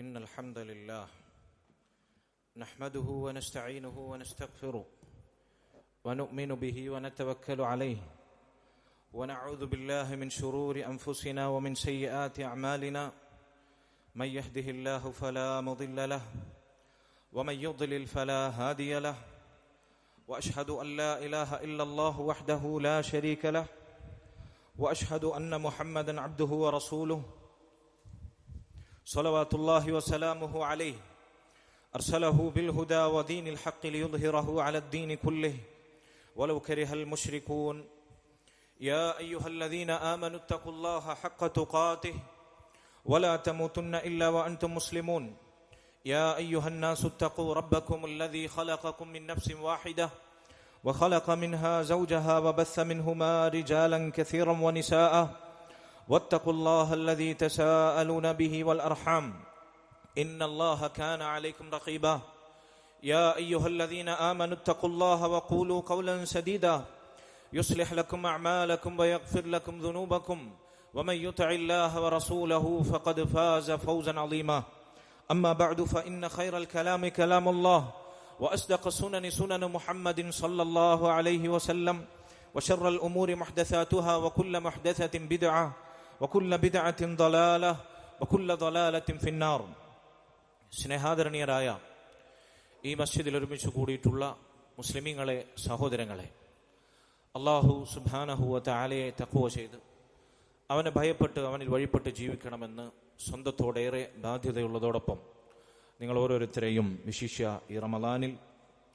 إن الحمد لله نحمده ونستعينه ونستغفره ونؤمن به ونتوكل عليه ونعوذ بالله من شرور أنفسنا ومن سيئات أعمالنا من يهده الله فلا مضل له ومن يضلل فلا هادي له وأشهد أن لا إله إلا الله وحده لا شريك له وأشهد أن محمدا عبده ورسوله صلوات الله وسلامه عليه أرسله بالهدى ودين الحق ليظهره على الدين كله ولو كره المشركون يا أيها الذين آمنوا اتقوا الله حق تقاته ولا تموتن إلا وأنتم مسلمون يا أيها الناس اتقوا ربكم الذي خلقكم من نفس واحدة وخلق منها زوجها وبث منهما رجالا كثيرا ونساء واتقوا الله الذي تساءلون به والأرحام إن الله كان عليكم رقيبا يا أيها الذين آمنوا اتقوا الله وقولوا قولا سديدا يصلح لكم أعمالكم ويغفر لكم ذنوبكم ومن يطع الله ورسوله فقد فاز فوزا عظيما أما بعد فإن خير الكلام كلام الله وأصدق السنن سنن محمد صلى الله عليه وسلم وشر الأمور محدثاتها وكل محدثة بدعة وكل بدعة ضلالة وكل ضلالة في النار. സ്നേഹാദരണീയരായ ഈ മസ്ജിദിൽ ഒരുമിച്ച് കൂടിയിട്ടുള്ള മുസ്ലിമീങ്ങളെ, സഹോദരങ്ങളെ, അല്ലാഹു സുബ്ഹാനഹു വ തആലയെ തഖ്വ ചെയ്ത് അവനെ ഭയപ്പെട്ട് അവനിൽ വഴിപ്പെട്ട് ജീവിക്കണമെന്ന് സ്വന്തത്തോടേറെ ബാധ്യതയുള്ളതോടൊപ്പം നിങ്ങൾ ഓരോരുത്തരെയും വിശിഷ്യ ഈ റമളാനിൽ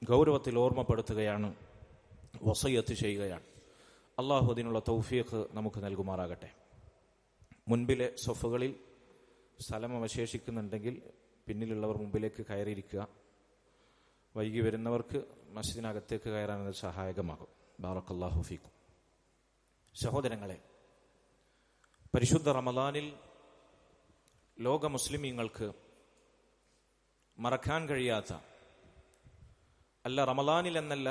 ഗൗരവത്തിൽ ഓർമ്മപ്പെടുത്തുകയാണ്, വസിയ്യത്ത് ചെയ്യുകയാണ്. അല്ലാഹു അതിനുള്ള തൗഫീഖ് നമുക്ക് നൽകുമാറാകട്ടെ. മുൻപിലെ സഫുകളിൽ സ്ഥലം അവശേഷിക്കുന്നുണ്ടെങ്കിൽ പിന്നിലുള്ളവർ മുമ്പിലേക്ക് കയറിയിരിക്കുക. വൈകി വരുന്നവർക്ക് മസ്ജിദിനകത്തേക്ക് കയറാനത് സഹായകമാകും. ബാറക്കല്ലാഹു ഫീക്കും. സഹോദരങ്ങളെ, പരിശുദ്ധ റമളാനിൽ ലോക മുസ്ലിമീങ്ങൾക്ക് മറക്കാൻ കഴിയാത്ത, അല്ല റമളാനിൽ എന്നല്ല,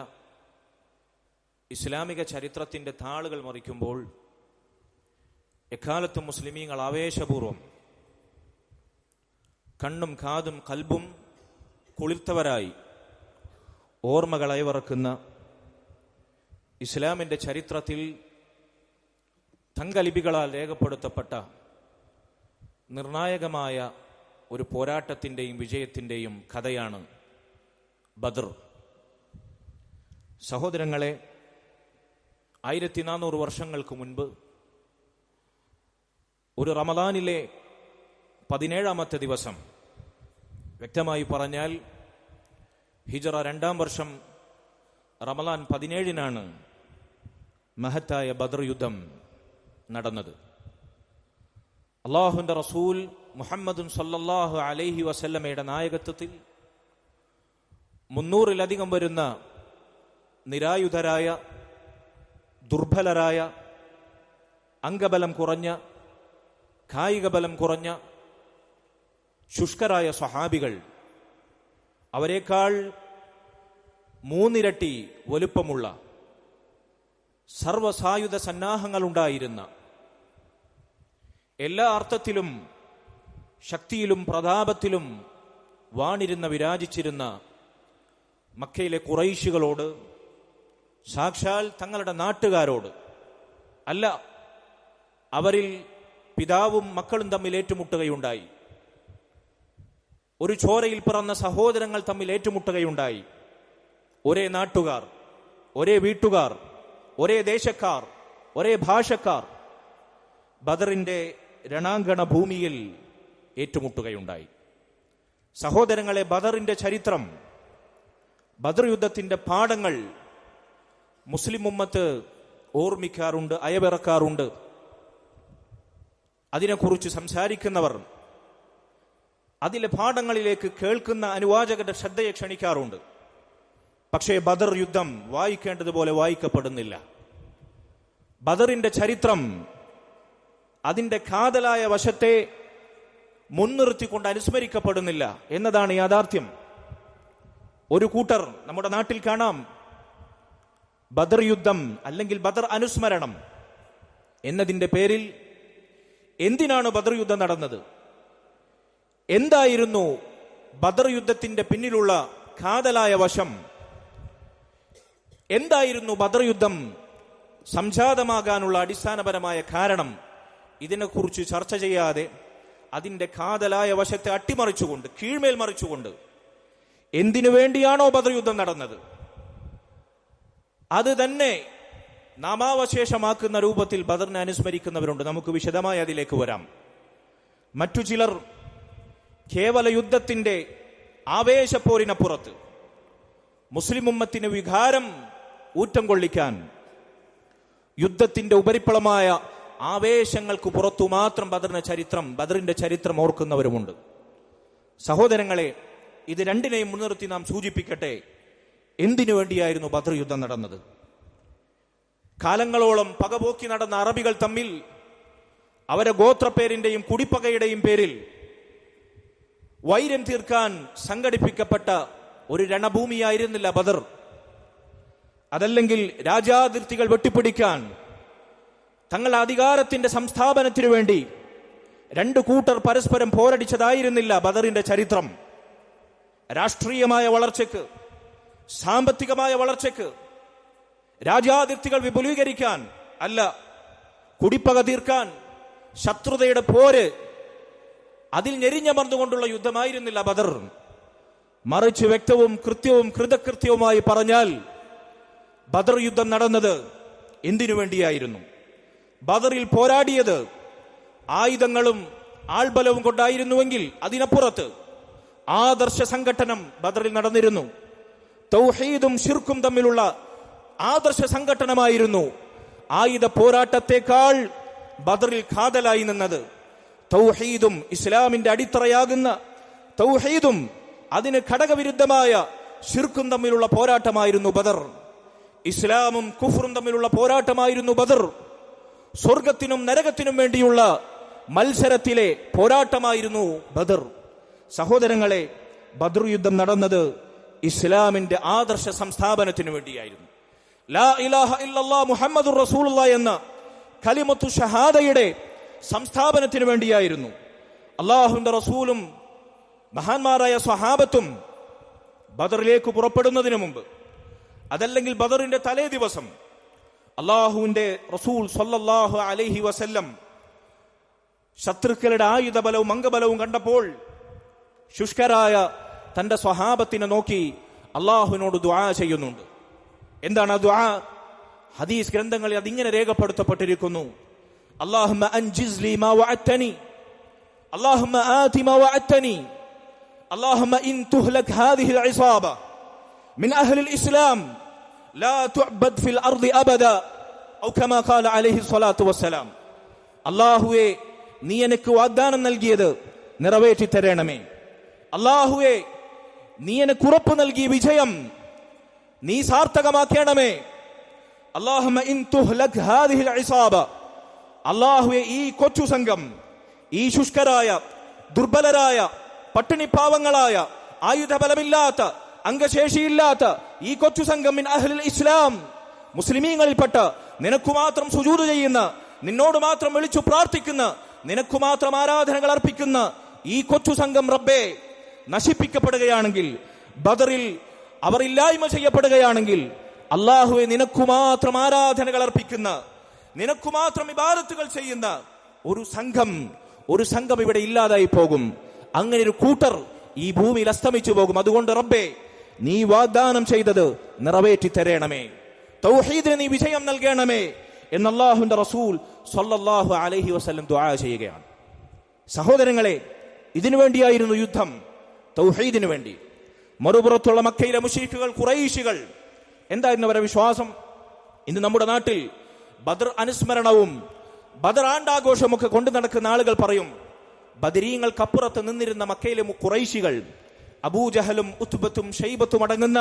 ഇസ്ലാമിക ചരിത്രത്തിന്റെ താളുകൾ മറിക്കുമ്പോൾ എക്കാലത്തും മുസ്ലിമീങ്ങൾ ആവേശപൂർവം കണ്ണും കാതും കൽബും കുളിർത്തവരായി ഓർമ്മകൾ അയവിറക്കുന്ന ഇസ്ലാമിന്റെ ചരിത്രത്തിൽ തങ്കലിപികളാൽ രേഖപ്പെടുത്തപ്പെട്ട നിർണായകമായ ഒരു പോരാട്ടത്തിന്റെയും വിജയത്തിന്റെയും കഥയാണ് ബദർ. സഹോദരങ്ങളെ, 1400 വർഷങ്ങൾക്ക് മുൻപ് ഒരു റമളാനിലെ 17ാമത്തെ ദിവസം, വ്യക്തമായി പറഞ്ഞാൽ ഹിജറ 2-ാം വർഷം റമളാൻ 17-നാണ് മഹത്തായ ബദർ യുദ്ധം നടന്നത്. അല്ലാഹുവിന്റെ റസൂൽ മുഹമ്മദുൻ സല്ലല്ലാഹു അലൈഹി വസല്ലമയുടെ നായകത്വത്തിൽ 300-ലധികം വരുന്ന നിരായുധരായ, ദുർബലരായ, അംഗബലം കുറഞ്ഞ, കായിക ബലം കുറഞ്ഞ, ശുഷ്കരായ സ്വഹാബികൾ, അവരെക്കാൾ 3 ഇരട്ടി വലുപ്പമുള്ള, സർവസായുധ സന്നാഹങ്ങളുണ്ടായിരുന്ന, എല്ലാ അർത്ഥത്തിലും ശക്തിയിലും പ്രതാപത്തിലും വാണിരുന്ന, വിരാജിച്ചിരുന്ന മക്കയിലെ ഖുറൈശികളോട്, സാക്ഷാൽ തങ്ങളുടെ നാട്ടുകാരോട്, അല്ല, അവരിൽ പിതാവും മക്കളും തമ്മിൽ ഏറ്റുമുട്ടുകയുണ്ടായി. ഒരു ചോരയിൽ പിറന്ന സഹോദരങ്ങൾ തമ്മിൽ ഏറ്റുമുട്ടുകയുണ്ടായി. ഒരേ നാട്ടുകാർ, ഒരേ വീട്ടുകാർ, ഒരേ ദേശക്കാർ, ഒരേ ഭാഷക്കാർ ബദറിന്റെ രണാങ്കണ ഭൂമിയിൽ ഏറ്റുമുട്ടുകയുണ്ടായി. സഹോദരങ്ങളെ, ബദറിന്റെ ചരിത്രം, ബദർ യുദ്ധത്തിന്റെ പാഠങ്ങൾ മുസ്ലിം ഉമ്മത്ത് ഓർമ്മിക്കാറുണ്ട്, അയവിറക്കാറുണ്ട്. അതിനെക്കുറിച്ച് സംസാരിക്കുന്നവർ അതിലെ പാഠങ്ങളിലേക്ക് കേൾക്കുന്ന അനുവാചകരുടെ ശ്രദ്ധയെ ക്ഷണിക്കാറുണ്ട്. പക്ഷേ ബദർ യുദ്ധം വായിക്കേണ്ടതുപോലെ വായിക്കപ്പെടുന്നില്ല. ബദറിന്റെ ചരിത്രം അതിന്റെ കാതലായ വശത്തെ മുൻനിർത്തിക്കൊണ്ട് അനുസ്മരിക്കപ്പെടുന്നില്ല എന്നതാണ് യാഥാർത്ഥ്യം. ഒരു കൂട്ടർ നമ്മുടെ നാട്ടിൽ കാണാം, ബദർ യുദ്ധം അല്ലെങ്കിൽ ബദർ അനുസ്മരണം എന്നതിന്റെ പേരിൽ എന്തിനാണ് ബദർ യുദ്ധം നടന്നത്, എന്തായിരുന്നു ബദർ യുദ്ധത്തിന്റെ പിന്നിലുള്ള കാതലായ വശം? എന്തായിരുന്നു ബദർ യുദ്ധം സംജാതമാകാനുള്ള അടിസ്ഥാനപരമായ കാരണം? ഇതിനെക്കുറിച്ച് ചർച്ച ചെയ്യാതെ അതിന്റെ കാതലായ വശത്തെ അട്ടിമറിച്ചുകൊണ്ട്, കീഴ്മേൽ മറിച്ചുകൊണ്ട്, എന്തിനു വേണ്ടിയാണോ ബദർ യുദ്ധം നടന്നത് അത് തന്നെ നാമാവശേഷമാക്കുന്ന രൂപത്തിൽ ബദറിനെ അനുസ്മരിക്കുന്നവരുണ്ട്. നമുക്ക് വിശദമായി അതിലേക്ക് വരാം. മറ്റു ചിലർ കേവല യുദ്ധത്തിന്റെ ആവേശപ്പോരിനപ്പുറത്ത് മുസ്ലിം ഉമ്മത്തിന് വികാരം ഊറ്റം കൊള്ളിക്കാൻ യുദ്ധത്തിന്റെ ഉപരിപ്ലവമായ ആവേശങ്ങൾക്ക് പുറത്തു മാത്രം ബദറിന്റെ ചരിത്രം ഓർക്കുന്നവരുമുണ്ട്. സഹോദരങ്ങളെ, ഇത് രണ്ടിനെയും മുൻനിർത്തി നാം സൂചിപ്പിക്കട്ടെ, എന്തിനു വേണ്ടിയായിരുന്നു ബദർ യുദ്ധം നടന്നത്? കാലങ്ങളോളം പകപോക്കി നടന്ന അറബികൾ തമ്മിൽ അവരെ ഗോത്രപ്പേരിന്റെയും കുടിപ്പകയുടെയും പേരിൽ വൈരം തീർക്കാൻ സംഘടിപ്പിക്കപ്പെട്ട ഒരു രണഭൂമിയായിരുന്നില്ല ബദർ. അതല്ലെങ്കിൽ രാജ്യാതിർത്തികൾ വെട്ടിപ്പിടിക്കാൻ, തങ്ങളുടെ അധികാരത്തിന്റെ സംസ്ഥാപനത്തിനു വേണ്ടി രണ്ടു കൂട്ടർ പരസ്പരം പോരടിച്ചതായിരുന്നില്ല ബദറിന്റെ ചരിത്രം. രാഷ്ട്രീയമായ വളർച്ചയ്ക്ക്, സാമ്പത്തികമായ വളർച്ചയ്ക്ക്, രാജ്യാതിർത്തികൾ വിപുലീകരിക്കാൻ അല്ല, കുടിപ്പക തീർക്കാൻ, ശത്രുതയുടെ പോര്, അതിൽ ഞെരിഞ്ഞമർന്നുകൊണ്ടുള്ള യുദ്ധമായിരുന്നില്ല ബദർ. മറിച്ച് വ്യക്തവും കൃത്യവും കൃതകൃത്യവുമായി പറഞ്ഞാൽ ബദർ യുദ്ധം നടന്നത് എന്തിനു വേണ്ടിയായിരുന്നു? ബദറിൽ പോരാടിയത് ആയുധങ്ങളും ആൾബലവും കൊണ്ടായിരുന്നുവെങ്കിൽ അതിനപ്പുറത്ത് ആദർശ സംഘട്ടനം ബദറിൽ നടന്നിരുന്നു. തൗഹീദും ശിർക്കും തമ്മിലുള്ള ആദർശ സംഘട്ടനമായിരുന്നു ആയുധ പോരാട്ടത്തെക്കാൾ ബദറിൽ കാതലായി നിന്നത്. തൗഹീദും ഇസ്ലാമിന്റെ അടിത്തറയാകുന്ന തൗഹീദും അതിന് ഘടകവിരുദ്ധമായ ശിർക്കും തമ്മിലുള്ള പോരാട്ടമായിരുന്നു ബദർ. ഇസ്ലാമും കുഫറും തമ്മിലുള്ള പോരാട്ടമായിരുന്നു ബദർ. സ്വർഗത്തിനും നരകത്തിനും വേണ്ടിയുള്ള മത്സരത്തിലെ പോരാട്ടമായിരുന്നു ബദർ. സഹോദരങ്ങളെ, ബദർ യുദ്ധം നടന്നത് ഇസ്ലാമിന്റെ ആദർശ സംസ്ഥാപനത്തിനു വേണ്ടിയായിരുന്നു. ലാ ഇലാഹ ഇല്ലല്ലാഹ് മുഹമ്മദുർ റസൂലുള്ളാഹ് എന്ന കലിമത്തു ഷഹാദയുടെ സംസ്ഥാപനത്തിനു വേണ്ടിയായിരുന്നു. അല്ലാഹുവിന്റെ റസൂലും മഹാന്മാരായ സ്വഹാബത്തും ബദറിലേക്ക് പുറപ്പെടുന്നതിന് മുമ്പ്, അതല്ലെങ്കിൽ ബദറിന്റെ തലേ ദിവസം, അല്ലാഹുവിന്റെ റസൂൽ സ്വല്ലല്ലാഹു അലൈഹി വസല്ലം ശത്രുക്കളുടെ ആയുധബലവും അംഗബലവും കണ്ടപ്പോൾ ശുഷ്കരായ തന്റെ സ്വഹാബത്തിനെ നോക്കി അല്ലാഹുവിനോട് ദുആ ചെയ്യുന്നുണ്ട്. എന്താണ് ആ ദുആ? ഹദീസ് ഗ്രന്ഥങ്ങളിൽ അതിങ്ങനെ രേഖപ്പെടുത്തപ്പെട്ടിരിക്കുന്നു: അല്ലാഹുമ്മ അൻജിസ് ലി മാ വഅദ്തനി, അല്ലാഹുമ്മ ആതി മാ വഅദ്തനി, അല്ലാഹുമ്മ ഇൻ തുഹ്ലക് ഹാദിഹിൽ ഇസാബ മിൻ അഹ്ലിൽ ഇസ്ലാം ലാ തുഅബദ് ഫിൽ അർദി അബദ ഔ കമാ ഖാല അലൈഹി സ്വലാത്തു വസ്സലാം. അല്ലാഹുവേ, നീ എനിക്ക് വാഗ്ദാനം നൽകിയത് നിറവേറ്റി തരണമേ. അല്ലാഹുവേ, നീ എനിക്ക് ഉറപ്പ് നൽകിയ വിജയം നീ സാർത്ഥകമാക്കണമേ. അല്ലാഹുമ്മ ഇൻ തുഹ്ലക് ഹാദിഹിൽ ഇസാബ, അല്ലാഹുവേ, ഈ കൊച്ചു സംഘം, ഈ ശുഷ്കരായ ദുർബലരായ പട്ടിണിപ്പാവങ്ങളായ ആയുധബലമില്ലാത്ത അംഗശേഷിയില്ലാത്ത ഈ കൊച്ചു സംഘം മിൻ അഹ്ലിൽ ഇസ്ലാം, മുസ്ലിമീങ്ങളിൽപ്പെട്ട, നിനക്കു മാത്രം സുജൂദ് ചെയ്യുന്ന, നിന്നോട് മാത്രം വിളിച്ചു പ്രാർത്ഥിക്കുന്ന, നിനക്കു മാത്രം ആരാധനകൾ അർപ്പിക്കുന്ന ഈ കൊച്ചു സംഘം റബ്ബേ നശിപ്പിക്കപ്പെടുകയാണെങ്കിൽ, ബദറിൽ അവർ ഇല്ലായ്മ ചെയ്യപ്പെടുകയാണെങ്കിൽ, അല്ലാഹുവേ, നിനക്കു മാത്രം ആരാധനകൾ അർപ്പിക്കുന്ന, നിനക്കു മാത്രം ഇബാദത്തുകൾ ചെയ്യുന്ന ഒരു സംഘം ഇവിടെ ഇല്ലാതായി പോകും. അങ്ങനെ ഒരു കൂട്ടർ ഈ ഭൂമിയിൽ അസ്തമിച്ചു പോകും. അതുകൊണ്ട് റബ്ബേ, നീ വാഗ്ദാനം ചെയ്തത് നിറവേറ്റി തരണമേ, തൗഹീദിന് നീ വിജയം നൽകണമേ എന്ന് അല്ലാഹുവിന്റെ റസൂൽ സ്വല്ലല്ലാഹു അലൈഹി വസല്ലം ദുആ ചെയ്യുകയാണ്. സഹോദരങ്ങളെ, ഇതിനു വേണ്ടിയായിരുന്നു യുദ്ധം, തൗഹീദിനു വേണ്ടി. മറുപുറത്തുള്ള മക്കയിലെ മുശ്രിക്കുകൾ, ഖുറൈശികൾ, എന്തായിരുന്നു അവരുടെ വിശ്വാസം? ഇന്ന് നമ്മുടെ നാട്ടിൽ ബദർ അനുസ്മരണവും ബദർ ആണ്ടാഘോഷമൊക്കെ കൊണ്ടു നടക്കുന്ന ആളുകൾ പറയും, ബദരീങ്ങൾക്കപ്പുറത്ത് നിന്നിരുന്ന മക്കയിലെ ഖുറൈശികൾ, അബൂജഹലും ഉത്ബത്തും ഷൈബത്തും അടങ്ങുന്ന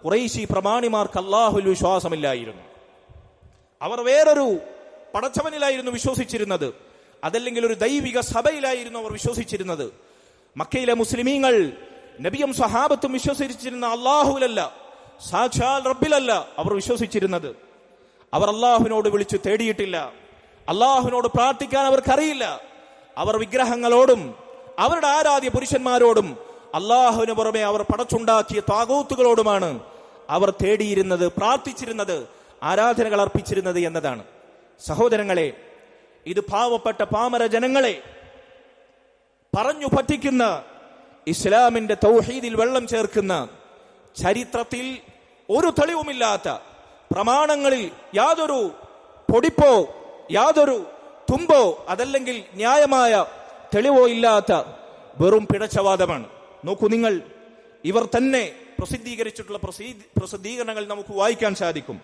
ഖുറൈശി പ്രമാണിമാർക്ക് അല്ലാഹുവിൽ വിശ്വാസമില്ലായിരുന്നു. അവർ വേറൊരു പടച്ചവനിലായിരുന്നു വിശ്വസിച്ചിരുന്നത്, അതല്ലെങ്കിൽ ഒരു ദൈവിക സഭയിലായിരുന്നു അവർ വിശ്വസിച്ചിരുന്നത്. മക്കയിലെ മുസ്ലിമീങ്ങൾ നബിയും സ്വഹാബത്തും വിശ്വസിച്ചിരുന്ന അല്ലാഹുവിലല്ല, സാക്ഷാൽ റബ്ബിലല്ല അവർ വിശ്വസിച്ചിരുന്നത്. അവർ അല്ലാഹുവിനോട് വിളിച്ചു തേടിയിട്ടില്ല, അല്ലാഹുവിനോട് പ്രാർത്ഥിക്കാൻ അവർക്കറിയില്ല. അവർ വിഗ്രഹങ്ങളോടും അവരുടെ ആരാധ്യ പുരുഷന്മാരോടും അള്ളാഹുവിന് പുറമെ അവർ പടച്ചുണ്ടാക്കിയ താഗൂത്തുകളോടുമാണ് അവർ തേടിയിരുന്നത്, പ്രാർത്ഥിച്ചിരുന്നത്, ആരാധനകൾ അർപ്പിച്ചിരുന്നത് എന്നതാണ്. സഹോദരങ്ങളെ, ഇത് പാവപ്പെട്ട പാമര ജനങ്ങളെ പറഞ്ഞു പറ്റിക്കുന്ന, ഇസ്ലാമിന്റെ തൗഹീദിൽ വെള്ളം ചേർക്കുന്ന, ചരിത്രത്തിൽ ഒരു തെളിവുമില്ലാത്ത, പ്രമാണങ്ങളിൽ യാതൊരു പൊടിപ്പോ യാതൊരു തുമ്പോ അതല്ലെങ്കിൽ ന്യായമായ തെളിവോ ഇല്ലാത്ത വെറും പിഴച്ചവാദമാണ്. നോക്കൂ നിങ്ങൾ, ഇവർ തന്നെ പ്രസിദ്ധീകരിച്ചിട്ടുള്ള പ്രസിദ്ധീകരണങ്ങൾ നമുക്ക് വായിക്കാൻ സാധിക്കും.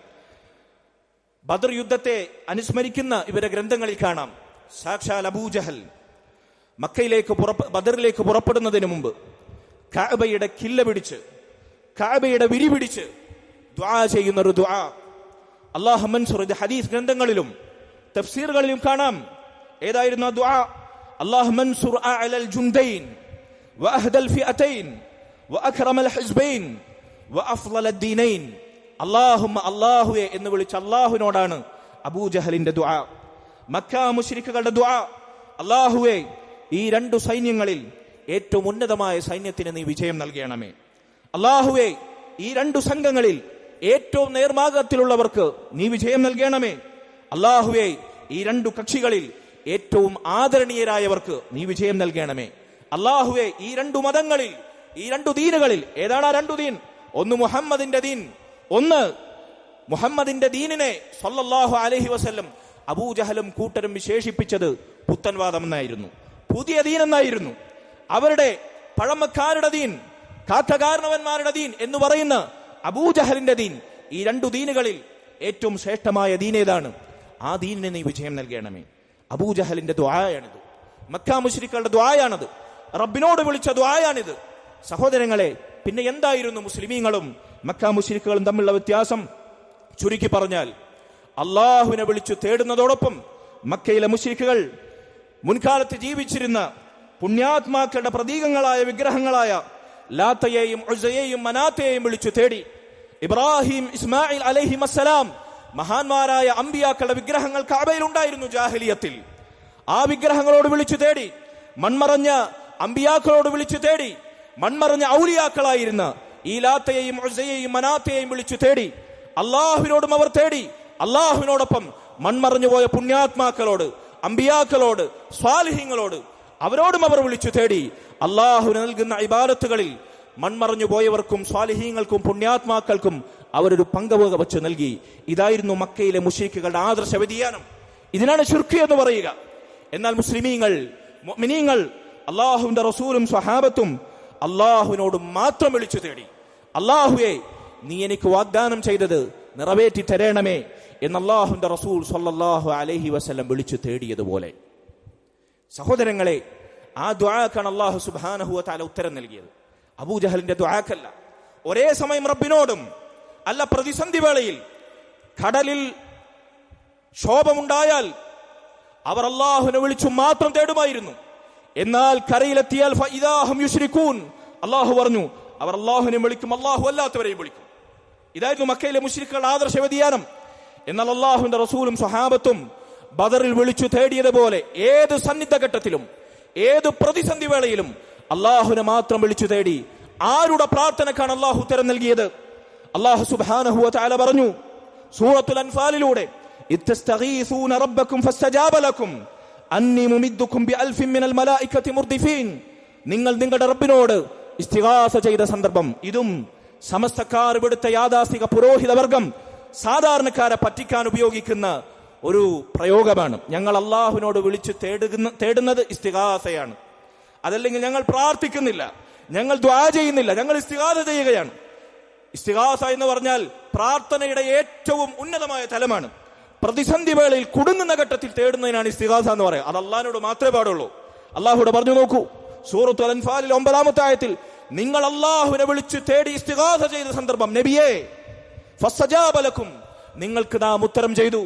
ബദർ യുദ്ധത്തെ അനുസ്മരിക്കുന്ന ഇവരുടെ ഗ്രന്ഥങ്ങളിൽ കാണാം, സാക്ഷാൽ അബൂജഹൽ ബദറിലേക്ക് പുറപ്പെടുന്നതിന് മുമ്പ് കഅബയുടെ കില്ല പിടിച്ച്, കഅബയുടെ വിരി പിടിച്ച് ദുആ ചെയ്യുന്ന ഒരു ദുആ അല്ലാഹു മൻസുർ, ഇത് ഹദീസ് ഗ്രന്ഥങ്ങളിലും തഫ്സീറുകളിലും കാണാം. ഏതായിരുന്നു ആ ദുആ? അല്ലാഹു മൻസുർ അഅലൽ ജുൻദൈൻ വഅഹ്ദൽ ഫിഅതൈൻ വഅക്രമൽ ഹിസ്ബൈൻ വഅഫ്ളൽ ദീനൈൻ. അല്ലാഹുവേ എന്ന് വിളിച്ച അല്ലാഹുവിനോടാണ് അബൂജഹലിന്റെ ദുആ, മക്ക മുശ്രിക്കുകളുടെ ദുആ. അല്ലാഹുവേ, ഈ രണ്ടു സൈന്യങ്ങളിൽ ഏറ്റവും ഉന്നതമായ സൈന്യത്തിന് നീ വിജയം നൽകണമേ. അല്ലാഹുവേ, ഈ രണ്ടു സംഘങ്ങളിൽ ഏറ്റവും നേർമാർഗത്തിലുള്ളവർക്ക് നീ വിജയം നൽകണമേ. അല്ലാഹുവേ, ഈ രണ്ടു കക്ഷികളിൽ ഏറ്റവും ആദരണീയരായവർക്ക് നീ വിജയം നൽകണമേ. അല്ലാഹുവേ, ഈ രണ്ടു മതങ്ങളിൽ, ഈ രണ്ടു ദീനുകളിൽ, ഏതാണ് ആ രണ്ടു ദീൻ? ഒന്ന് മുഹമ്മദിന്റെ ദീൻ, ഒന്ന് മുഹമ്മദിന്റെ ദീനിനെ സല്ലല്ലാഹു അലൈഹി വസല്ലം അബൂജഹലും കൂട്ടരും വിശേഷിപ്പിച്ചത് പുത്തൻവാദം എന്നായിരുന്നു, പുതിയ ദീൻ എന്നായിരുന്നു. അവരുടെ പഴമക്കാരുടെ ദീൻ, കാത്തകാരണവന്മാരുടെ ദീൻ എന്ന് പറയുന്ന അബൂജഹലിന്റെ ദീൻ, ഈ രണ്ടു ദീനുകളിൽ ഏറ്റവും ശ്രേഷ്ഠമായ ദീൻ ഏതാണ്? ആ ദീനിന് നീ വിജയം നൽകണമേ. അബൂജഹലിന്റെ ദുആയാണിത്, മക്ക മുശ്രിക്കുകളുടെ ദുആയാണിത്, റബ്ബിനോട് വിളിച്ച ദുആയാണിത്. സഹോദരങ്ങളെ, പിന്നെ എന്തായിരുന്നു മുസ്ലിമീങ്ങളും മക്ക മുശ്രിക്കുകളും തമ്മിലുള്ള വ്യത്യാസം? ചുരുക്കി പറഞ്ഞാൽ, അള്ളാഹുവിനെ വിളിച്ചു തേടുന്നതോടൊപ്പം മക്കയിലെ മുശ്രിക്കുകൾ മുൻകാലത്ത് ജീവിച്ചിരുന്ന പുണ്യാത്മാക്കളുടെ പ്രതീകങ്ങളായ വിഗ്രഹങ്ങളായ ലാത്തയെയും ഉസ്സയെയും മനാത്തയെയും വിളിച്ചു തേടി. ഇബ്രാഹിം, ഇസ്മായിൽ അലൈഹിമസ്സലാം, മഹാന്മാരായ അമ്പിയാക്കളുടെ വിഗ്രഹങ്ങൾ കഅബയിൽ ഉണ്ടായിരുന്നു ജാഹിലിയത്തിൽ. ആ വിഗ്രഹങ്ങളോട് വിളിച്ചു തേടി, മൺമറഞ്ഞ അമ്പിയാക്കളോട് വിളിച്ചു തേടി, മൺമറഞ്ഞ ഔലിയാക്കളായിരുന്ന ഈ ലാത്തയെയും ഉസ്സയെയും മനാത്തയെയും വിളിച്ചു തേടി. അള്ളാഹുവിനോടും അവർ തേടി. അള്ളാഹുവിനോടൊപ്പം മൺമറഞ്ഞുപോയ പുണ്യാത്മാക്കളോട്, അമ്പിയാക്കളോട്, സ്വാലിഹീങ്ങളോട്, അവരോടും അവർ വിളിച്ചു തേടി. അള്ളാഹുവിന് നൽകുന്ന ഇബാദത്തുകളിൽ മൺമറഞ്ഞു പോയവർക്കും സ്വാലിഹീങ്ങൾക്കും പുണ്യാത്മാക്കൾക്കും അവരൊരു പങ്കവക വച്ച് നൽകി. ഇതായിരുന്നു മക്കയിലെ മുശ്രിക്കുകളുടെ ആദർശ വ്യതിയാനം. ഇതിനാണ് ശിർക്ക് എന്ന് പറയുക. എന്നാൽ മുസ്ലിമീങ്ങൾ, മുഅ്മിനീങ്ങൾ, അള്ളാഹുവിന്റെ റസൂലും സ്വഹാബത്തും അള്ളാഹുവിനോട് മാത്രം വിളിച്ചു തേടി. അള്ളാഹുവേ, നീ എനിക്ക് വാഗ്ദാനം ചെയ്തത് നിറവേറ്റി തരണമേ എന്ന് അള്ളാഹുവിന്റെ റസൂൽ സ്വല്ലല്ലാഹു അലൈഹി വസല്ലം വിളിച്ചു തേടിയതുപോലെ. സഹോദരങ്ങളെ, ആ ദുആക്കാണ് അല്ലാഹു സുബ്ഹാനഹു വ തആല ഉത്തരം നൽകിയത്, അബൂജഹലിന്റെ ദുആക്കല്ല. ഒരേ സമയം റബ്ബിനോടും അല്ല, പ്രതിസന്ധി വേളയിൽ കടലിൽ ക്ഷോഭമുണ്ടായാൽ അവർ അള്ളാഹുവിനെ വിളിച്ചു മാത്രം തേടുമായിരുന്നു. എന്നാൽ കരയിലെത്തിയാൽ ഫഇദാഹും യുശ്രികൂൻ, അള്ളാഹു പറഞ്ഞു അവർ അള്ളാഹുവിനെ വിളിക്കും, അള്ളാഹു അല്ലാത്തവരെയും വിളിക്കും. ഇതായിരുന്നു മക്കയിലെ മുശ്രിക്കുകളുടെ ആദർശ വ്യതിയാനം. എന്നാൽ അള്ളാഹുവിന്റെ റസൂലും സ്വഹാബത്തും ബദറിൽ വിളിച്ചു തേടിയതുപോലെ ഏത് സന്നിഗ്ധഘട്ടത്തിലും ഏത് പ്രതിസന്ധി വേളയിലും അള്ളാഹുവിനെ മാത്രം വിളിച്ചു തേടി. ആരുടെ പ്രാർത്ഥനക്കാണ് അള്ളാഹു ഉത്തരം നൽകിയത്? അള്ളാഹു സുബ്ഹാനഹു വ തആല പറഞ്ഞു സൂറത്തുൽ അൻഫാലിലൂടെ, ഇസ്തഗീസൂന റബ്ബക്കും ഫസ്തജാബ ലക്കും അന്നി മുമിദ്ദുക്കും ബിഅൽഫിൻ മിനൽ മലായികതി മുർദിഫീൻ. നിങ്ങൾ നിങ്ങളുടെ റബ്ബിനോട് ഇസ്തിഗാസ ചെയ്ത സന്ദർഭം. ഇതും സമസ്തക്കാർ, ഇവിടുത്തെ യാഥാസ്ഥിക പുരോഹിത വർഗം സാധാരണക്കാരെ പറ്റിക്കാൻ ഉപയോഗിക്കുന്ന ഒരു പ്രയോഗമാണ്. ഞങ്ങൾ അള്ളാഹുവിനോട് വിളിച്ചു തേടുന്നത് ഇസ്തിഗാസയാണ്, അതല്ലെങ്കിൽ ഞങ്ങൾ പ്രാർത്ഥിക്കുന്നില്ല, ഞങ്ങൾ ദുആ ചെയ്യുന്നില്ല, ഞങ്ങൾ ഇസ്തിഗാസ ചെയ്യുകയാണ്. ഇസ്തിഗാസ എന്ന് പറഞ്ഞാൽ പ്രാർത്ഥനയുടെ ഏറ്റവും ഉന്നതമായ തലമാണ്. പ്രതിസന്ധി വേളയിൽ കുടുങ്ങുന്ന ഘട്ടത്തിൽ തേടുന്നതിനാണ് ഇസ്തിഗാസ എന്ന് പറയുക. അത് അള്ളാഹിനോട് മാത്രമേ പാടുള്ളൂ. അള്ളാഹുവിടെ പറഞ്ഞു നോക്കൂ, സൂറത്തുൽ അൻഫാലിൽ 9-ാമത്തെ ആയത്തിൽ, നിങ്ങൾ അള്ളാഹുവിനെ വിളിച്ചു തേടി ഇസ്തിഗാസ ചെയ്ത സന്ദർഭം നബിയേ ഫസ്തജാബ ലക്കും, നിങ്ങൾക്ക് നാം ഉത്തരം ചെയ്തു.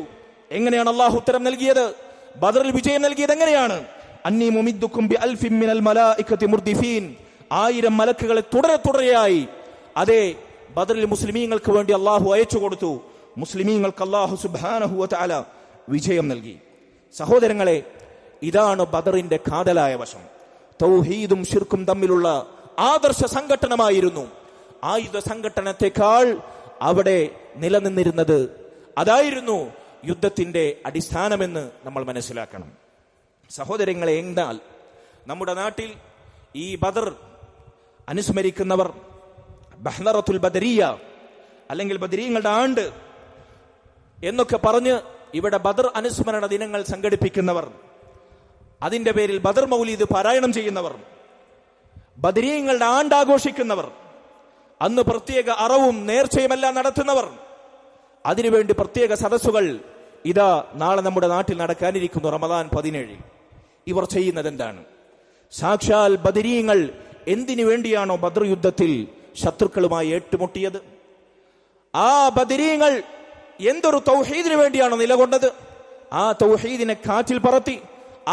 എങ്ങനെയാണ് അള്ളാഹു ഉത്തരം നൽകിയത്? ബദറിൽ വിജയം നൽകിയത് എങ്ങനെയാണ്? അന്നി മുമിദ്ദുക്കും ബിഅൽഫിൻ മിനൽ മലായികതി മുർദിഫീൻ, 1000 മലക്കുകളെ തുടരെയായി അതേ ബദറിൽ മുസ്ലിമീങ്ങൾക്ക് വേണ്ടി അള്ളാഹു അയച്ചു കൊടുത്തു. മുസ്ലിമീങ്ങൾക്ക് അള്ളാഹു സുബ്ഹാനഹു വ തആല വിജയം നൽകി. സഹോദരങ്ങളെ, ഇതാണ് ബദറിന്റെ കാതലായ വശം. തൗഹീദും ശിർക്കും തമ്മിലുള്ള ആദർശ സംഘട്ടനമായിരുന്നു. ആയുധ സംഘട്ടനത്തെക്കാൾ അവിടെ നിലനിന്നിരുന്നത് അതായിരുന്നു യുദ്ധത്തിന്റെ അടിസ്ഥാനമെന്ന് നമ്മൾ മനസ്സിലാക്കണം. സഹോദരങ്ങളെ, എന്നാൽ നമ്മുടെ നാട്ടിൽ ഈ ബദർ അനുസ്മരിക്കുന്നവർ, ബഹ്റത്തുൽ ബദരിയ അല്ലെങ്കിൽ ബദരീങ്ങളുടെ ആണ്ട് എന്നൊക്കെ പറഞ്ഞ് ഇവിടെ ബദർ അനുസ്മരണ ദിനങ്ങൾ സംഘടിപ്പിക്കുന്നവർ, അതിന്റെ പേരിൽ ബദർ മൗലീദ് പാരായണം ചെയ്യുന്നവർ, ബദരീങ്ങളുടെ ആണ്ട് ആഘോഷിക്കുന്നവർ, അന്ന് പ്രത്യേക അറവും നേർച്ചയുമെല്ലാം നടത്തുന്നവർ, അതിനുവേണ്ടി പ്രത്യേക സദസ്സുകൾ ഇതാ നാളെ നമ്മുടെ നാട്ടിൽ നടക്കാനിരിക്കുന്നു റമദാൻ 17. ഇവർ ചെയ്യുന്നത് എന്താണ്? സാക്ഷാൽ ബദരീങ്ങൾ എന്തിനു വേണ്ടിയാണോ ബദർ യുദ്ധത്തിൽ ശത്രുക്കളുമായി ഏറ്റുമുട്ടിയത്, ആ ബദരീങ്ങൾ എന്തൊരു തൗഹീദിന് വേണ്ടിയാണോ നിലകൊണ്ടത്, ആ തൗഹീദിനെ കാറ്റിൽ പറത്തി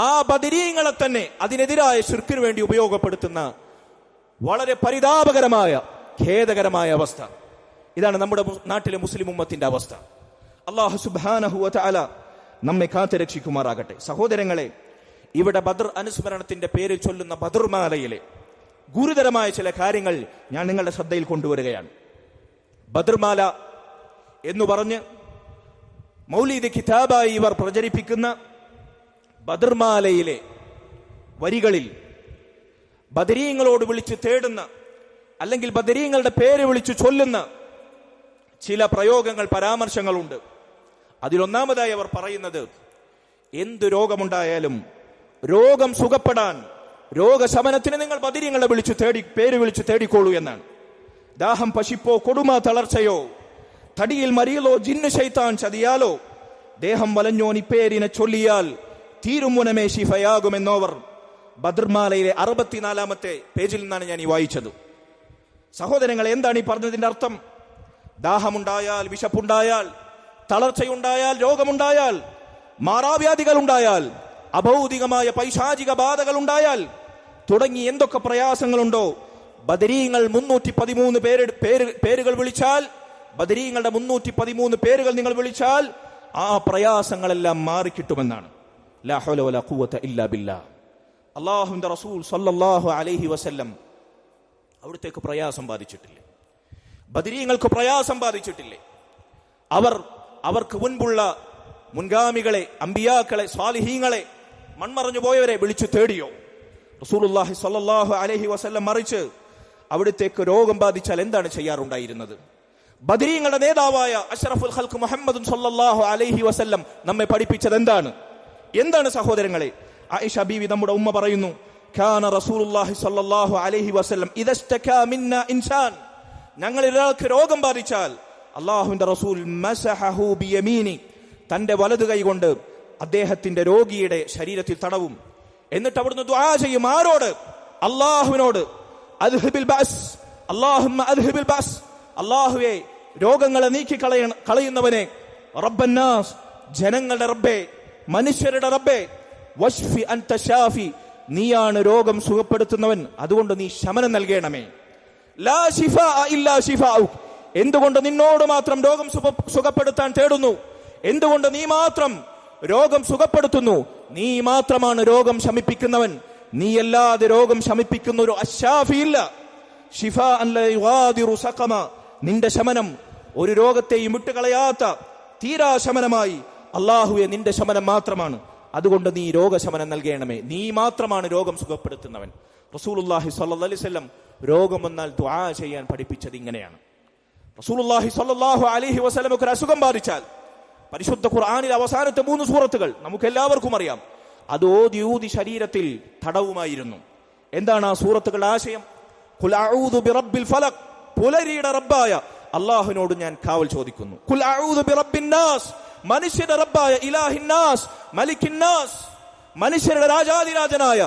ആ ബദരീങ്ങളെ തന്നെ അതിനെതിരായ ശിർക്കിനു വേണ്ടി ഉപയോഗപ്പെടുത്തുന്ന വളരെ പരിതാപകരമായ ഖേദകരമായ അവസ്ഥ. ഇതാണ് നമ്മുടെ നാട്ടിലെ മുസ്ലിം ഉമ്മത്തിന്റെ അവസ്ഥ. അല്ലാഹു സുബ്ഹാനഹു വ തആല നമ്മെ കാത്തുരക്ഷിക്കുമാറാകട്ടെ. സഹോദരങ്ങളെ, ഇവിടെ ബദർ അനുസ്മരണത്തിന്റെ പേരിൽ ചൊല്ലുന്ന ബദർമാലയിലെ ഗുരുതരമായ ചില കാര്യങ്ങൾ ഞാൻ നിങ്ങളുടെ ശ്രദ്ധയിൽ കൊണ്ടുവരികയാണ്. ബദർമാല എന്ന് പറഞ്ഞ് മൗലീദ് കിതാബായി ഇവർ പ്രചരിപ്പിക്കുന്ന ബദർമാലയിലെ വരികളിൽ ബദരീങ്ങളോട് വിളിച്ച് തേടുന്ന അല്ലെങ്കിൽ ബദരീങ്ങളുടെ പേര് വിളിച്ചു ചൊല്ലുന്ന ചില പ്രയോഗങ്ങൾ, പരാമർശങ്ങളുണ്ട്. അതിലൊന്നാമതായി അവർ പറയുന്നത്, എന്ത് രോഗമുണ്ടായാലും രോഗം സുഖപ്പെടാൻ, രോഗശമനത്തിന് നിങ്ങൾ ബദരീങ്ങളെ പേര് വിളിച്ചു തേടിക്കോളൂ എന്നാണ്. ദാഹം, പശിപ്പോ, കൊടുമ, തളർച്ചയോ, തടിയിൽ മരിയലോ, ജിന്ന് ശൈത്താൻ ചതിയാലോ, ദേഹം വലഞ്ഞോൻ ഇപ്പേരിനെ ചൊല്ലിയാൽ തീരും മുനമേ ശിഫയാകുമെന്നോവർ ബദർമാലയിലെ 64-ാമത്തെ പേജിൽ നിന്നാണ് ഞാൻ ഈ വായിച്ചത്. സഹോദരങ്ങളെ, എന്താണ് ഈ പറഞ്ഞതിന്റെ അർത്ഥം? ദാഹമുണ്ടായാൽ, വിശപ്പുണ്ടായാൽ, തളർച്ചയുണ്ടായാൽ, രോഗമുണ്ടായാൽ, മാറാവ്യാധികൾ ഉണ്ടായാൽ, അഭൗതികമായ പൈശാചിക ബാധകൾ ഉണ്ടായാൽ തുടങ്ങി എന്തൊക്കെ പ്രയാസങ്ങളുണ്ടോ, ബദരീങ്ങൾ 313 പേരുകൾ വിളിച്ചാൽ, ബദരീങ്ങളുടെ 313 പേരുകൾ നിങ്ങൾ വിളിച്ചാൽ ആ പ്രയാസങ്ങളെല്ലാം മാറിക്കിട്ടുമെന്നാണ്. ലാ ഹൗല വലാ ഖുവത ഇല്ലാ ബില്ലാഹ്. അല്ലാഹുവിന്റെ റസൂൽ സല്ലല്ലാഹു അലൈഹി വസല്ലം അവിടത്തേക്ക് പ്രയാസം ബാധിച്ചിട്ടില്ലേ? ബദരീങ്ങൾക്ക് പ്രയാസം ബാധിച്ചിട്ടില്ലേ? അവർക്ക് മുൻപുള്ള മുൻഗാമികളെ, അമ്പിയാക്കളെ, സ്വാലിഹീങ്ങളെ, മൺമറഞ്ഞു പോയവരെ വിളിച്ചു തേടിയോ? റസൂലുള്ളാഹി സ്വല്ലല്ലാഹു അലൈഹി വസല്ലം മറിച്ച് അവിടത്തേക്ക് രോഗം ബാധിച്ചാൽ എന്താണ് ചെയ്യാറുണ്ടായിരുന്നത്? ബദരീങ്ങളുടെ നേതാവായ അഷ്റഫുൽ ഖൽഖ് മുഹമ്മദ് സ്വല്ലല്ലാഹു അലൈഹി വസല്ലം നമ്മെ പഠിപ്പിച്ചത് എന്താണ് സഹോദരങ്ങളെ? ആയിഷ ബീവി നമ്മുടെ ഉമ്മ പറയുന്നു, കാന റസൂലുള്ളാഹി സ്വല്ലല്ലാഹു അലൈഹി വസല്ലം ഇദസ്തകാ മിന്നാ ഇൻസാൻ, ഞങ്ങളിൽ ഒരാൾക്ക് രോഗം ബാധിച്ചാൽ അല്ലാഹുവിന്റെ റസൂൽ മസഹഹു ബിയമീനി, തന്റെ വലതു കൈ കൊണ്ട് അദ്ദേഹത്തിന്റെ രോഗിയുടെ ശരീരത്തിൽ തടവും. എന്നിട്ട് അവിടുന്ന് ദുആ ചെയ്യും. ആരോട്? അല്ലാഹുവിനോട്. അദ്ഹിബിൽ ബഅസ്, അല്ലാഹുമ്മ അദ്ഹിബിൽ ബഅസ്, അല്ലാഹുവേ രോഗങ്ങളെ നീക്കി കളയുന്നവനെ, റബ്ബന്നാസ്, ജനങ്ങളുടെ റബ്ബേ, മനുഷ്യരുടെ റബ്ബേ, വഷ്ഫി അൻത ഷാഫി, നീയാണ് രോഗം സുഖപ്പെടുത്തുന്നവൻ, അതുകൊണ്ട് നീ ശമനം നൽകണമേ. ലാ ശിഫാഅ ഇല്ലാ ശിഫാഉക്, എന്തുകൊണ്ട് നിന്നോട് മാത്രം രോഗം സുഖപ്പെടുത്താൻ തേടുന്നു? എന്തുകൊണ്ട് നീ മാത്രം രോഗം സുഖപ്പെടുത്തുന്നു? നീ മാത്രമാണ് രോഗം ശമിപ്പിക്കുന്നവൻ, നീയല്ലാതെ രോഗം ശമിപ്പിക്കുന്ന ഒരു അശ്ശാഫിയില്ല. ശിഫാഅൻ ലാ യുഗാദിറു സഖമ, നിന്റെ ശമനം ഒരു രോഗത്തെയും വിട്ടുകളയാത്ത തീരാ ശമനമായി അല്ലാഹുവേ നിന്റെ ശമനം മാത്രമാണ്, അതുകൊണ്ട് നീ രോഗശമനം നൽകണമേ, നീ മാത്രമാണ് രോഗം സുഖപ്പെടുത്തുന്നവൻ. റസൂലുള്ളാഹി സ്വല്ലല്ലാഹു അലൈഹി വസല്ലം രോഗം വന്നാൽ ദുആ ചെയ്യാൻ പഠിപ്പിച്ചത് ഇങ്ങനെയാണ്. റസൂലുള്ളാഹി സ്വല്ലല്ലാഹു അലൈഹി വസല്ലമക്ക് ഒരു അസുഖം ബാധിച്ചാൽ പരിശുദ്ധ ഖുർആനിലെ അവസാനത്തെ 3 സൂറത്തുകൾ നമുക്ക് എല്ലാവർക്കും അറിയാം, അത് ഓതി ശരീരത്തിൽ തടവുമായിരുന്നു. എന്താണ് ആ സൂറത്തുകളുടെ ആശയം? ഖുൽ അഊദു ബിറബ്ബിൽ ഫലഖ്, പുലരിയുടെ റബ്ബായ അല്ലാഹുവിനോട് ഞാൻ കാവൽ ചോദിക്കുന്നു. ഖുൽ അഊദു ബിറബ്ബിൻ നാസ്, മനുഷ്യരുടെ റബ്ബായ ഇലാഹിൻ നാസ്, മലിക്കിൻ നാസ്, മനുഷ്യരുടെ രാജാതിരാജനായ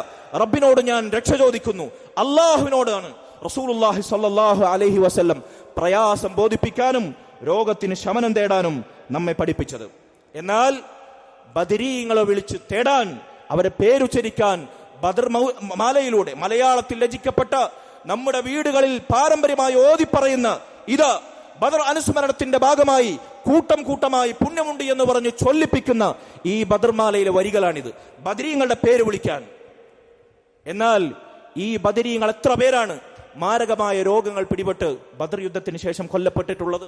റബ്ബിനോട് ഞാൻ രക്ഷ ചോദിക്കുന്നു. അല്ലാഹുവിനോടാണ് റസൂലുള്ളാഹി സ്വല്ലല്ലാഹു അലൈഹി വസല്ലം പ്രയാസം ബോധിപ്പിക്കാനും രോഗത്തിന് ശമനം തേടാനും നമ്മെ പഠിപ്പിച്ചത്. എന്നാൽ ബദരീങ്ങളെ വിളിച്ച് തേടാൻ, അവരെ പേരുച്ചരിക്കാൻ ബദർ മാലയിലൂടെ മലയാളത്തിൽ രചിക്കപ്പെട്ട നമ്മുടെ വീടുകളിൽ പാരമ്പര്യമായി ഓതിപ്പറയുന്ന ഇത് ബദർ അനുസ്മരണത്തിന്റെ ഭാഗമായി കൂട്ടമായി പുണ്യമുണ്ട് എന്ന് പറഞ്ഞ് ചൊല്ലിപ്പിക്കുന്ന ഈ ബദർമാലയിലെ വരികളാണിത്, ബദരീങ്ങളുടെ പേര് വിളിക്കാൻ. എന്നാൽ ഈ ബദരീങ്ങൾ എത്ര പേരാണ് മാരകമായ രോഗങ്ങൾ പിടിപെട്ട് ബദർ യുദ്ധത്തിന് ശേഷം കൊല്ലപ്പെട്ടിട്ടുള്ളത്?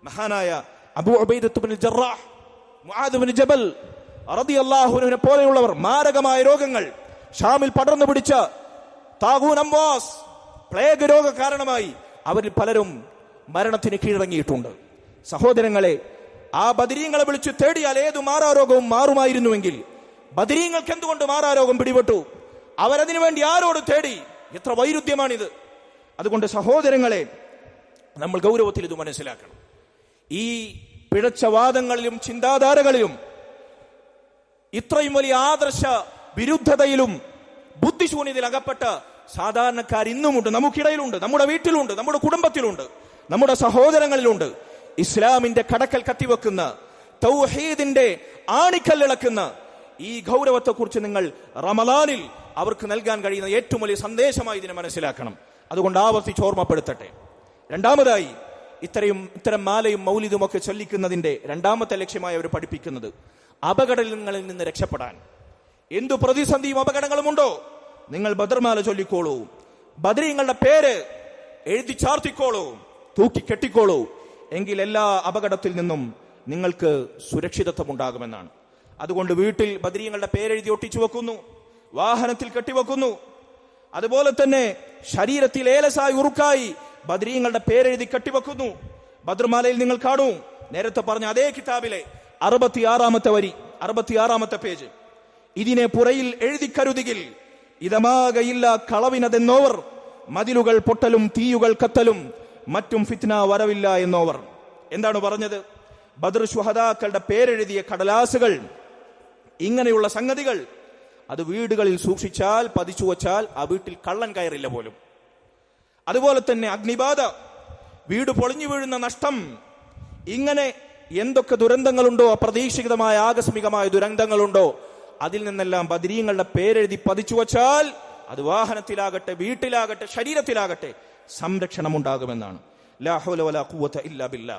മഹാനായ Abu Ubaidah bin Jarrah, Muadh bin Jabal റളിയല്ലാഹു അൻഹുവിനെ പോലെയുള്ളവർ മാരകമായ രോഗങ്ങൾ, ഷാമിൽ പടർന്നു പിടിച്ച താഗൂൻ അംവാസ് പ്ലേഗ് രോഗ കാരണമായി അവരിൽ പലരും മരണത്തിന് കീഴടങ്ങിയിട്ടുണ്ട്. സഹോദരങ്ങളെ, ആ ബദരീങ്ങളെ വിളിച്ചു തേടിയാൽ ഏതു മാറാരോഗവും മാറുമായിരുന്നുവെങ്കിൽ ബദരീങ്ങൾക്ക് എന്തുകൊണ്ട് മാറാരോഗം പിടിപെട്ടു? അവരതിനു വേണ്ടി ആരോട് തേടി? എത്ര വൈരുദ്ധ്യമാണിത്! അതുകൊണ്ട് സഹോദരങ്ങളെ, നമ്മൾ ഗൗരവത്തിൽ ഇത് മനസ്സിലാക്കണം. ഈ പിഴച്ച വാദങ്ങളിലും ചിന്താധാരകളിലും ഇത്രയും വലിയ ആദർശ വിരുദ്ധതയിലും ബുദ്ധിശൂന്യതയിൽ അകപ്പെട്ട സാധാരണക്കാർ ഇന്നുമുണ്ട്, നമുക്കിടയിലുണ്ട്, നമ്മുടെ വീട്ടിലുണ്ട്, നമ്മുടെ കുടുംബത്തിലുണ്ട്, നമ്മുടെ സഹോദരങ്ങളിലുണ്ട്. ഇസ്ലാമിന്റെ കടക്കൽ കത്തിവെക്കുന്ന, തൗഹീദിന്റെ ആണിക്കല്ലിളക്കുന്ന ഈ ഗൗരവത്തെക്കുറിച്ച് നിങ്ങൾ റമളാനിൽ അവർക്ക് നൽകാൻ കഴിയുന്ന ഏറ്റവും വലിയ സന്ദേശമായി ഇതിനെ മനസ്സിലാക്കണം. അതുകൊണ്ട് ആവർത്തിച്ച് ഓർമ്മപ്പെടുത്തട്ടെ. രണ്ടാമതായി, ഇത്തരം മാലയും മൗലിദും ഒക്കെ ചൊല്ലിക്കുന്നതിന്റെ രണ്ടാമത്തെ ലക്ഷ്യമായി അവർ പഠിപ്പിക്കുന്നത് അപകടങ്ങളിൽ നിന്ന് രക്ഷപ്പെടാൻ. എന്തു പ്രതിസന്ധിയും അപകടങ്ങളും ഉണ്ടോ, നിങ്ങൾ ബദർമാല ചൊല്ലിക്കോളൂ, ബദരീങ്ങളുടെ പേര് എഴുതി ചാർത്തിക്കോളൂ, തൂക്കിക്കെട്ടിക്കോളൂ, എങ്കിൽ എല്ലാ അപകടത്തിൽ നിന്നും നിങ്ങൾക്ക് സുരക്ഷിതത്വം ഉണ്ടാകുമെന്നാണ്. അതുകൊണ്ട് വീട്ടിൽ ബദരീങ്ങളുടെ പേരെഴുതി ഒട്ടിച്ചു വെക്കുന്നു, വാഹനത്തിൽ കെട്ടിവെക്കുന്നു. അതുപോലെ തന്നെ ശരീരത്തിൽ ഏലസായി ഉറുക്കായി ബദരീങ്ങളുടെ പേരെഴുതി കെട്ടിവെക്കുന്നു. ബദർമാലയിൽ നിങ്ങൾ കാണൂ, നേരത്തെ പറഞ്ഞ അതേ കിതാബിലെ 66-ാമത്തെ പേജ്, ഇതിനെ പുറയിൽ എഴുതി കരുതിയിൽ ഇതമാകയില്ല കളവിനതെന്നോവർ, മതിലുകൾ പൊട്ടലും തീയുകൾ കത്തലും മറ്റും ഫിത്ന വരവില്ല എന്നോവർ. എന്താണ് പറഞ്ഞത്? ബദർ ശുഹദാക്കളുടെ പേരെഴുതിയ കടലാസുകൾ, ഇങ്ങനെയുള്ള സംഗതികൾ അത് വീടുകളിൽ സൂക്ഷിച്ചാൽ, പതിച്ചു വച്ചാൽ ആ വീട്ടിൽ കള്ളൻ കയറില്ല പോലും. അതുപോലെ തന്നെ അഗ്നിബാധ, വീട് പൊളിഞ്ഞു വീഴുന്ന നഷ്ടം, ഇങ്ങനെ എന്തൊക്കെ ദുരന്തങ്ങളുണ്ടോ, അപ്രതീക്ഷിതമായ ആകസ്മികമായ ദുരന്തങ്ങളുണ്ടോ, അതിൽ നിന്നെല്ലാം ബദരീങ്ങളുടെ പേരെഴുതി പതിച്ചു വച്ചാൽ അത് വാഹനത്തിലാകട്ടെ, വീട്ടിലാകട്ടെ, ശരീരത്തിലാകട്ടെ സംരക്ഷണം ഉണ്ടാകുമെന്നാണ്. ലാ ഹൗല വലാ ഖുവത ഇല്ലാ ബില്ലാ.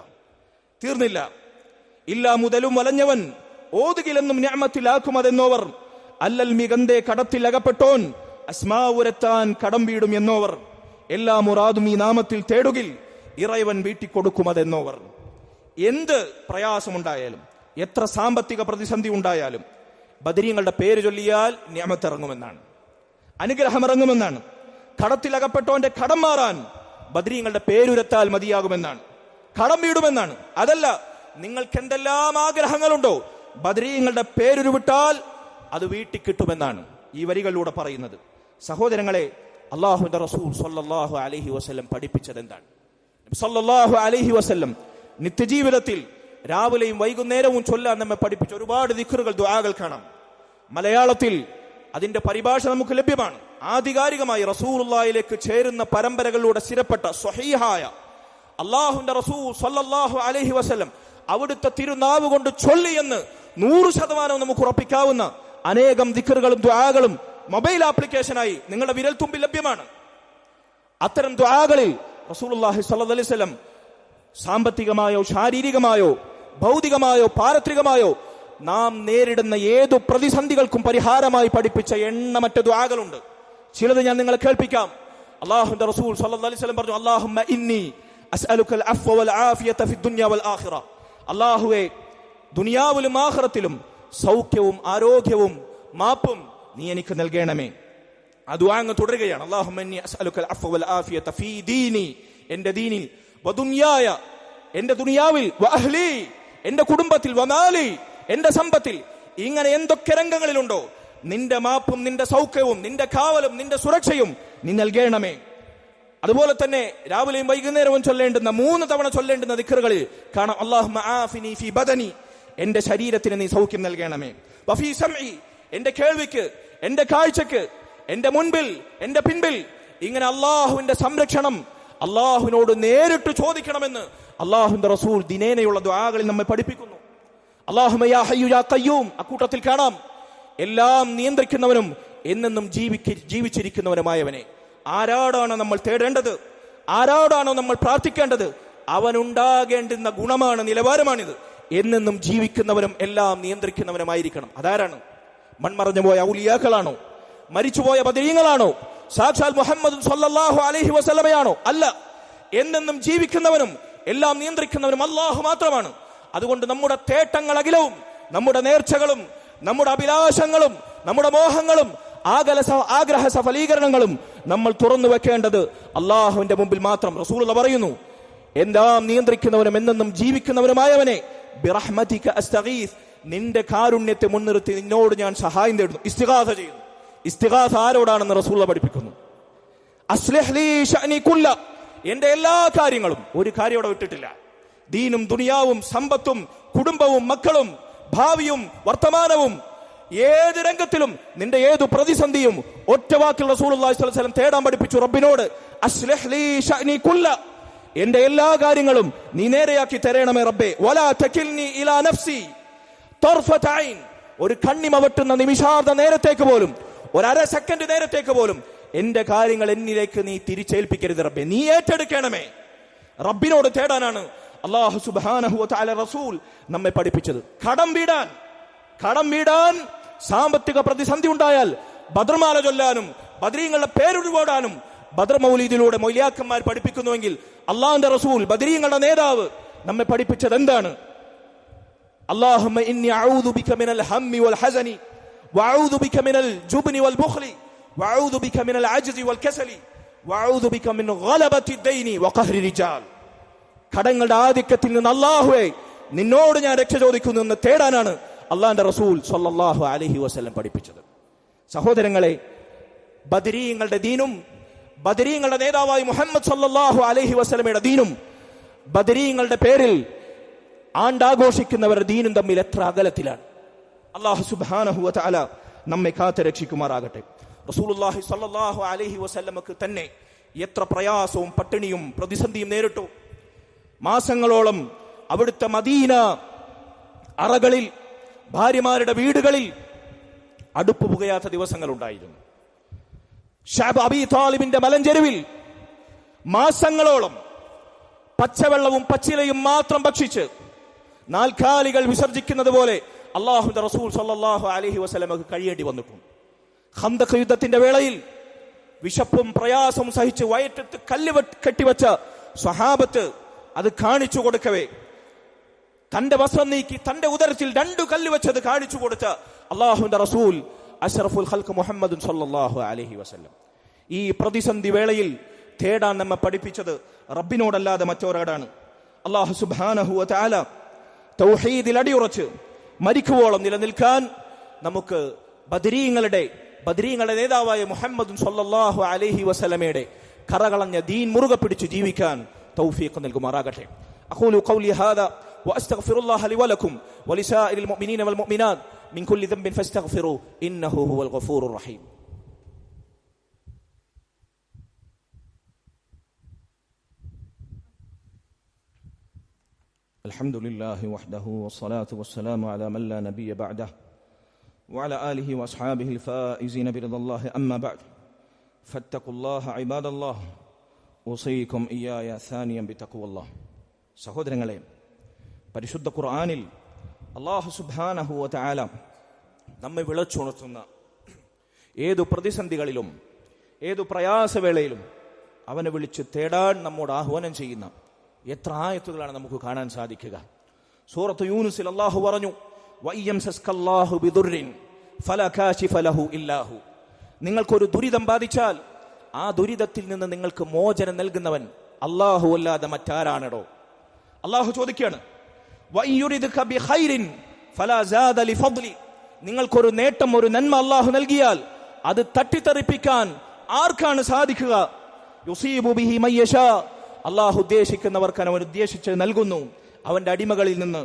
തീർന്നില്ല. ഇല്ലാ മുതലും വലഞ്ഞവൻ ഓതുകിലെന്നും നിഅമത്തിലാക്കുമതെന്നോവർ, അല്ലൽ മികന്തേ കടത്തിൽ അകപ്പെട്ടോൻ അസ്മാവുരത്താൻ കടം വീടും എന്നോവർ, എല്ലാ മുറാദും ഈ നാമത്തിൽ തേടുകിൽ ഇറയവൻ വീട്ടിക്കൊടുക്കുമതെന്നോവർ. എന്ത് പ്രയാസമുണ്ടായാലും, എത്ര സാമ്പത്തിക പ്രതിസന്ധി ഉണ്ടായാലും ബദരീങ്ങളുടെ പേര് ചൊല്ലിയാൽ നിഅമത്തിറങ്ങുമെന്നാണ്, അനുഗ്രഹം ഇറങ്ങുമെന്നാണ്. കടത്തിലകപ്പെട്ടവന്റെ കടം മാറാൻ ബദരീങ്ങളുടെ പേരുരത്താൽ മതിയാകുമെന്നാണ്, കടം വീടുമെന്നാണ്. അതല്ല, നിങ്ങൾക്ക് എന്തെല്ലാം ആഗ്രഹങ്ങളുണ്ടോ ബദരീങ്ങളുടെ പേരുരുവിട്ടാൽ അത് വീട്ടിൽ കിട്ടുമെന്നാണ് ഈ വരികളിലൂടെ പറയുന്നത്. സഹോദരങ്ങളെ, അല്ലാഹുവിന്റെ റസൂൽ സ്വല്ലല്ലാഹു അലൈഹി വസല്ലം പഠിപ്പിച്ചത് എന്താണ്? സ്വല്ലല്ലാഹു അലൈഹി വസല്ലം നിത്യജീവിതത്തിൽ രാവിലെയും വൈകുന്നേരവും ചൊല്ലാൻ നമ്മെ പഠിപ്പിച്ച ഒരുപാട് ദിക്റുകൾ, ദുആകൾ കാണാം. മലയാളത്തിൽ അതിന്റെ പരിഭാഷ നമുക്ക് ലഭ്യമാണ്. ആധികാരികമായി റസൂലുള്ളാഹിയിലേക്ക് ചേരുന്ന പരമ്പരകളിലൂടെ സ്ഥിരപ്പെട്ട സ്വഹീഹായ അല്ലാഹുവിന്റെ റസൂൽ സ്വല്ലല്ലാഹു അലൈഹി വസല്ലം അവിടുത്തെ തിരുനാവ് കൊണ്ട് ചൊല്ലി എന്ന് 100% നമുക്ക് ഉറപ്പിക്കാവുന്ന അനേകം ദിക്റുകളും ദുആകളും മൊബൈൽ ആപ്ലിക്കേഷനായി നിങ്ങളുടെ വിരൽത്തുമ്പിൽ ലഭ്യമാണ്. അത്തരം ദുആകളിൽ റസൂലുള്ളാഹി സ്വല്ലല്ലാഹു അലൈഹി വസല്ലം സാമ്പത്തികമായോ ശാരീരികമായോ ഭൗതികമായോ പാരത്രികമായോ നാം നേരിടുന്ന ഏതു പ്രതിസന്ധികൾക്കും പരിഹാരമായി പഠിപ്പിച്ച എണ്ണമറ്റ ദുആകളുണ്ട്. ചിലത് ഞാൻ നിങ്ങളെ കേൾപ്പിക്കാം. അല്ലാഹുവിന്റെ റസൂൽ സ്വല്ലല്ലാഹു അലൈഹി വസല്ലം പറഞ്ഞു, അല്ലാഹുമ്മ ഇന്നി അസ്അലുക്കൽ അഫ്വ വൽ ആഫിയത ഫി ദുനിയ വൽ ആഖിറ. അല്ലാഹുവേ, ദുനിയാവിലും ആഖിറത്തിലും സൗഖ്യവും ആരോഗ്യവും മാപ്പും നീ എനിക്ക് നൽകണമേ. ആ ദുആ അങ്ങ് തുടരുകയാണ്. അല്ലാഹുമ്മ ഇന്നി അസ്അലുക്കൽ അഫ്വ വൽ ആഫിയത ഫീ ദീനി, എന്റെ ദീനിൽ, വദുനിയായ, എന്റെ ദുനിയാവിൽ, വഅഹ്ലി, എന്റെ കുടുംബത്തിൽ, വമാലി, എന്റെ സമ്പത്തിൽ. ഇങ്ങനെ എന്തൊക്കെ രംഗങ്ങളിലുണ്ടോ നിന്റെ മാപ്പും നിന്റെ സൗഖ്യവും നിന്റെ കാവലും നിന്റെ സുരക്ഷയും നീ നൽകണമേ. അതുപോലെ തന്നെ രാവിലെയും വൈകുന്നേരവും ചൊല്ലേണ്ടുന്ന 3 തവണ ചൊല്ലേണ്ടുന്ന ദിക്റുകളിൽ കാണാം, അല്ലാഹുമ്മ ആഫിനി ഫീ ബദനി, എന്റെ ശരീരത്തിന് നീ സൗഖ്യം നൽകണമേ. വഫീ സമഇ, എന്റെ കേൾവിക്ക്, എന്റെ കാഴ്ചക്ക്, എന്റെ മുൻപിൽ, എന്റെ പിൻപിൽ. ഇങ്ങനെ അള്ളാഹുവിന്റെ സംരക്ഷണം അള്ളാഹുവിനോട് നേരിട്ട് ചോദിക്കണമെന്ന് അള്ളാഹുവിന്റെ റസൂൽ ദിനേനയുള്ള ദുആകളിൽ നമ്മെ പഠിപ്പിക്കുന്നു. അല്ലാഹുമ്മ യാ ഹയ്യു യാ ഖയ്യൂം, അക്കൂട്ടത്തിൽ കാണാം, എല്ലാം നിയന്ത്രിക്കുന്നവനും എന്നെന്നും ജീവിച്ചിരിക്കുന്നവനുമായവനെ. ആരോടാണ് നമ്മൾ തേടേണ്ടത്, ആരോടാണോ നമ്മൾ പ്രാർത്ഥിക്കേണ്ടത്, അവനുണ്ടാകേണ്ടുന്ന ഗുണമാണ്, നിലവാരമാണിത്. എന്നെന്നും ജീവിക്കുന്നവനും എല്ലാം നിയന്ത്രിക്കുന്നവനുമായിരിക്കണം. അതാരാണ്? മൺമറഞ്ഞു പോയ ഔലിയാക്കളാണോ? മരിച്ചുപോയ ബദരീങ്ങളാണോ? സാക്ഷാൽ മുഹമ്മദ് സല്ലല്ലാഹു അലൈഹി വസല്ലമയാണോ? അല്ല. എന്നെന്നും ജീവിക്കുന്നവനും എല്ലാം നിയന്ത്രിക്കുന്നവനും അല്ലാഹു മാത്രമാണ്. അതുകൊണ്ട് നമ്മുടെ തേട്ടങ്ങൾ അഖിലവും, നമ്മുടെ നേർച്ചകളും, നമ്മുടെ അഭിലാഷങ്ങളും, നമ്മുടെ മോഹങ്ങളും, ആഗ്രഹ സഫലീകരണങ്ങളും നമ്മൾ തുറന്നു വെക്കേണ്ടത് അള്ളാഹുവിന്റെ മുമ്പിൽ മാത്രം. റസൂലുള്ളാഹി പറയുന്നു, എല്ലാം നിയന്ത്രിക്കുന്നവനും എന്നെന്നും ജീവിക്കുന്നവനുമായവനെ ബിറഹ്മതിക അസ്തഗീസ്, നിന്റെ കാരുണ്യത്തെ മുൻനിർത്തി നിന്നോട് ഞാൻ സഹായം തേടുന്നു, ഇസ്തിഗാസ ചെയ്യുന്നു. ഇസ്തിഗാസ ആരോടാണെന്ന് റസൂലുള്ളാഹി പഠിപ്പിക്കുന്നു. അസ്ലിഹ് ലീ ശഅനി കുല്ല, എന്റെ എല്ലാ കാര്യങ്ങളും, ഒരു കാര്യം അവിടെ വിട്ടിട്ടില്ല. ദീനും ദുനിയാവും സമ്പത്തും കുടുംബവും മക്കളും ഭാവിയും വർത്തമാനവും, ഏത് രംഗത്തിലും നിന്റെ ഏതു പ്രതിസന്ധിയും ഒറ്റ വാക്കിൽ റസൂലുള്ളാഹി സ്വല്ലല്ലാഹു അലൈഹി വസല്ലം തേടാൻ പഠിപ്പിച്ചു റബ്ബിനോട്. അസ്ലിഹ് ലീ ശഅനി കുല്ല, എന്റെ എല്ലാ കാര്യങ്ങളും നീ നേരെയാക്കി തരണമേ റബ്ബേ. വലാ തകിൽനി ഇലാ നഫ്സി തർഫത ഐൻ, ഒരു കണ്ണിമ വെട്ടുന്ന നിമിഷാർദ്ധ നേരത്തേക്ക് പോലും, ഒരു അര സെക്കൻഡ് നേരത്തേക്ക് പോലും എന്റെ കാര്യങ്ങൾ എന്നിലേക്ക് നീ തിരിച്ചേൽപ്പിക്കരുത് റബ്ബേ, നീ ഏറ്റെടുക്കണമേ. റബ്ബിനോട് തേടാനാണ് അല്ലാഹു സുബ്ഹാനഹു വ തആല റസൂൽ നമ്മെ പഠിപ്പിച്ചത്. കടം വീടാൻ സാമ്പത്തിക പ്രതിസന്ധി ഉണ്ടായാൽ ബദർമാല ചൊല്ലാനും ബദരീങ്ങളുടെ പേരുരുപാടാനും ബദർ മൗലീദിലൂടെ മൗലിയാക്കന്മാർ പഠിപ്പിക്കുന്നുവെങ്കിൽ അള്ളാഹുവിന്റെ റസൂൽ, ബദരീങ്ങളുടെ നേതാവ് നമ്മെ പഠിപ്പിച്ചത് എന്താണ്? അല്ലാഹുമ്മ ഇന്നി അഊദു ബിക മിനൽ ഹമ്മി വൽ ഹസനി വഅഊദു ബിക മിനൽ ജുബ്നി വൽ ബുഖ്ലി വഅഊദു ബിക മിനൽ അജ്സി വൽ കസലി വഅഊദു ബിക മിൻ ഗലബത്തി ദൈനി വഖഹ്രി റിജാൽ. കടങ്ങളുടെ ആധിക്യത്തിൽ നിന്ന് അല്ലാഹുവേ നിന്നോട് ഞാൻ രക്ഷ ചോദിക്കുന്നു എന്ന് തേടാനാണ് അള്ളാഹുവിന്റെ റസൂൽ സ്വല്ലല്ലാഹു അലൈഹി വസല്ലം പഠിപ്പിച്ചത്. സഹോദരങ്ങളെ, ബദരീങ്ങളുടെ ദീനും ബദരീങ്ങളുടെ നേതാവായി മുഹമ്മദ് സല്ലല്ലാഹു അലൈഹി വസല്ലമയുടെ ദീനും ബദരീങ്ങളുടെ പേരിൽ ആണ്ടാഘോഷിക്കുന്നവരുടെ ദീനും തമ്മിൽ എത്ര അകലത്തിലാണ്. അല്ലാഹു സുബ്ഹാനഹു വ തആല നമ്മെ കാത്ത് രക്ഷിക്കുമാറാകട്ടെ. റസൂലുള്ളാഹി സ്വല്ലല്ലാഹു അലൈഹി വസല്ലമക്ക് തന്നെ എത്ര പ്രയാസവും പട്ടിണിയും പ്രതിസന്ധിയും നേരിട്ടു. മാസങ്ങളോളം അവിടുത്തെ മദീന അറകളിൽ, ഭാര്യമാരുടെ വീടുകളിൽ അടുപ്പ് പുകയാത്ത ദിവസങ്ങൾ ഉണ്ടായിരുന്നു. ശഅബ് അബീ താലിബിന്റെ മലഞ്ചെരുവിൽ മാസങ്ങളോളം പച്ചവെള്ളവും പച്ചിലയും മാത്രം ഭക്ഷിച്ച് നാൽക്കാലികൾ വിസർജിക്കുന്നത് പോലെ അല്ലാഹുവിന്റെ റസൂൽ സ്വല്ലല്ലാഹു അലൈഹി വസല്ലമക്ക് കഴിയേണ്ടി വന്നിട്ടുണ്ട്. ഖന്ദഖ് യുദ്ധത്തിന്റെ വേളയിൽ വിശപ്പും പ്രയാസവും സഹിച്ച് വയറ്റത്ത് കല്ല് കെട്ടിവെച്ച സ്വഹാബത്ത് അത് കാണിച്ചു കൊടുക്കവേ, തന്റെ വസ്ത്രം നീക്കി തന്റെ ഉദരത്തിൽ 2 കല്ല് വെച്ചത് കാണിച്ചു കൊടുത്ത അല്ലാഹുവിന്റെ റസൂൽ അഷ്റഫുൽ ഖൽഖ് മുഹമ്മദ് സല്ലല്ലാഹു അലൈഹി വസല്ലം ഈ പ്രതിസന്ധി വേളയിൽ തേടാൻ നമ്മെ പഠിപ്പിച്ചത് റബ്ബിനോടല്ലാതെ മറ്റൊരാടാണ്. അല്ലാഹു സുബ്ഹാനഹു വ തആല തൗഹീദിൽ അടിയുറച്ച് മരിക്കുവോളം നിലനിൽക്കാൻ നമുക്ക് ബദരീങ്ങളുടെ നേതാവായ മുഹമ്മദ് സല്ലല്ലാഹു അലൈഹി വസല്ലമയുടെ കറകളഞ്ഞ ദീൻ മുറുകെ പിടിച്ച് ജീവിക്കാൻ തൗഫീഖ് നൽകുമാറാകട്ടെ. അഖൂലു ഖൗലി ഹാദാ വഅസ്തഗ്ഫിറുല്ലാഹ ലി വലക്കും വലിസാഇരിൽ മുഅ്മിനീന വൽ മുഅ്മിനാത്ത് മിൻ കുല്ലി ദംബിൻ ഫസ്തഗ്ഫിറൂ ഇന്നഹു ഹുവൽ ഗഫൂറുർ റഹീം. അൽഹംദുലില്ലാഹി വഹ്ദഹു വസ്സലാത്തു വസ്സലാമു അലാ മൻ ലാ നബിയ്യ ബഅദഹു വഅലാ ആലിഹി വഅസ്ഹാബിഹിൽ ഫായിസീന ബിറിദല്ലാഹി അമ്മാ ബഅദ് ഫത്തഖുല്ലാഹ ഇബാദല്ലാഹ് ഉസീകും ഇയ്യായ സാനിയം ബിതഖ്വല്ലാഹ്. സഹോദരങ്ങളെ, പരിശുദ്ധ ഖുർആനിൽ അല്ലാഹു സുബ്ഹാനഹു വ തആല നമ്മെ വിളിച്ചുണർത്തുന്ന ഏതു പ്രതിസന്ധികളിലും ഏതു പ്രയാസവേളയിലും അവനെ വിളിച്ച് തേടാൻ നമ്മോട് ആഹ്വാനം ചെയ്യുന്ന എത്ര ആയത്തുകളാണ് നമുക്ക് കാണാൻ സാധിക്കുക. സൂറത്ത് യൂനുസിൽ അല്ലാഹു പറഞ്ഞു, വയംസസ്കല്ലാഹു ബിദുർരിൻ ഫലാ കാശിഫ ലഹു ഇല്ലാഹു. നിങ്ങൾക്കൊരു ദുരിതം ബാധിച്ചാൽ ആ ദുരിതത്തിൽ നിന്ന് നിങ്ങൾക്ക് മോചനം നൽകുന്നവൻ അല്ലാഹു അല്ലാതെ മറ്റാരാണോ? അല്ലാഹു ചോദിക്കുകയാണ്, വയയുരിദുക ബിഖൈരിൻ ഫലാ സാദ ലിഫദ്ലി. നിങ്ങൾക്കൊരു നേട്ടം, ഒരു നന്മ അല്ലാഹു നൽകിയാൽ അത് തട്ടിത്തെറിപ്പിക്കാൻ ആർക്കാണ് സാധിക്കുക? യുസീബു ബിഹി മയ്യശാ. അല്ലാഹു ഉദ്ദേശിക്കുന്നവർക്ക് അവൻ ഉദ്ദേശിച്ചത് നൽകുന്നു അവന്റെ അടിമകളിൽ നിന്ന്.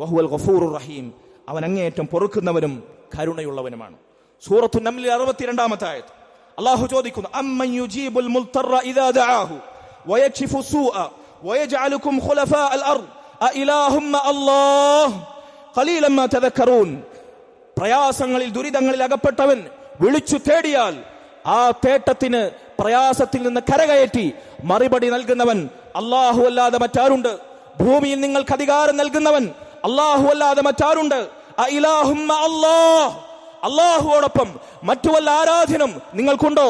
വഹുവൽ ഗഫൂറുർ റഹീം. അവൻ അങ്ങേയറ്റം പൊറുക്കുന്നവനും കരുണയുള്ളവനുമാണ്. സൂറത്തു നംലിൽ 62-ാമത്തെ ആയത്ത് അല്ലാഹു ചോദിക്കുന്നു, അമ്മൻ യുജീബുൽ മുൽത്തറ ഇദാ ദഅാഹു വയക്ഷിഫു സൂഅ വയജഅലുകും ഖുലഫാഅൽ അർദ് അഇലാഹും അല്ലാഹ് ഖലീലൻ മാ തദക്കറൂൻ. പ്രയാസങ്ങളിൽ ദുരിതങ്ങളിൽ അകപ്പെട്ടവൻ വിളിച്ചു തേടിയാൽ ആ തേട്ടത്തിന് പ്രയാസത്തിൽ നിന്ന് കരകയറ്റി മറുപടി നൽകുന്നവൻ അല്ലാഹു അല്ലാതെ മറ്റാരുണ്ട്? ഭൂമിയിൽ നിങ്ങൾക്ക് അധികാരം നൽകുന്നവൻ അല്ലാഹു അല്ലാതെ മറ്റാരുണ്ട്? അഇലാഹും അല്ലാഹ്. അല്ലാഹുവോടൊപ്പം മറ്റു വല്ല ആരാധനം നിങ്ങൾക്കുണ്ടോ?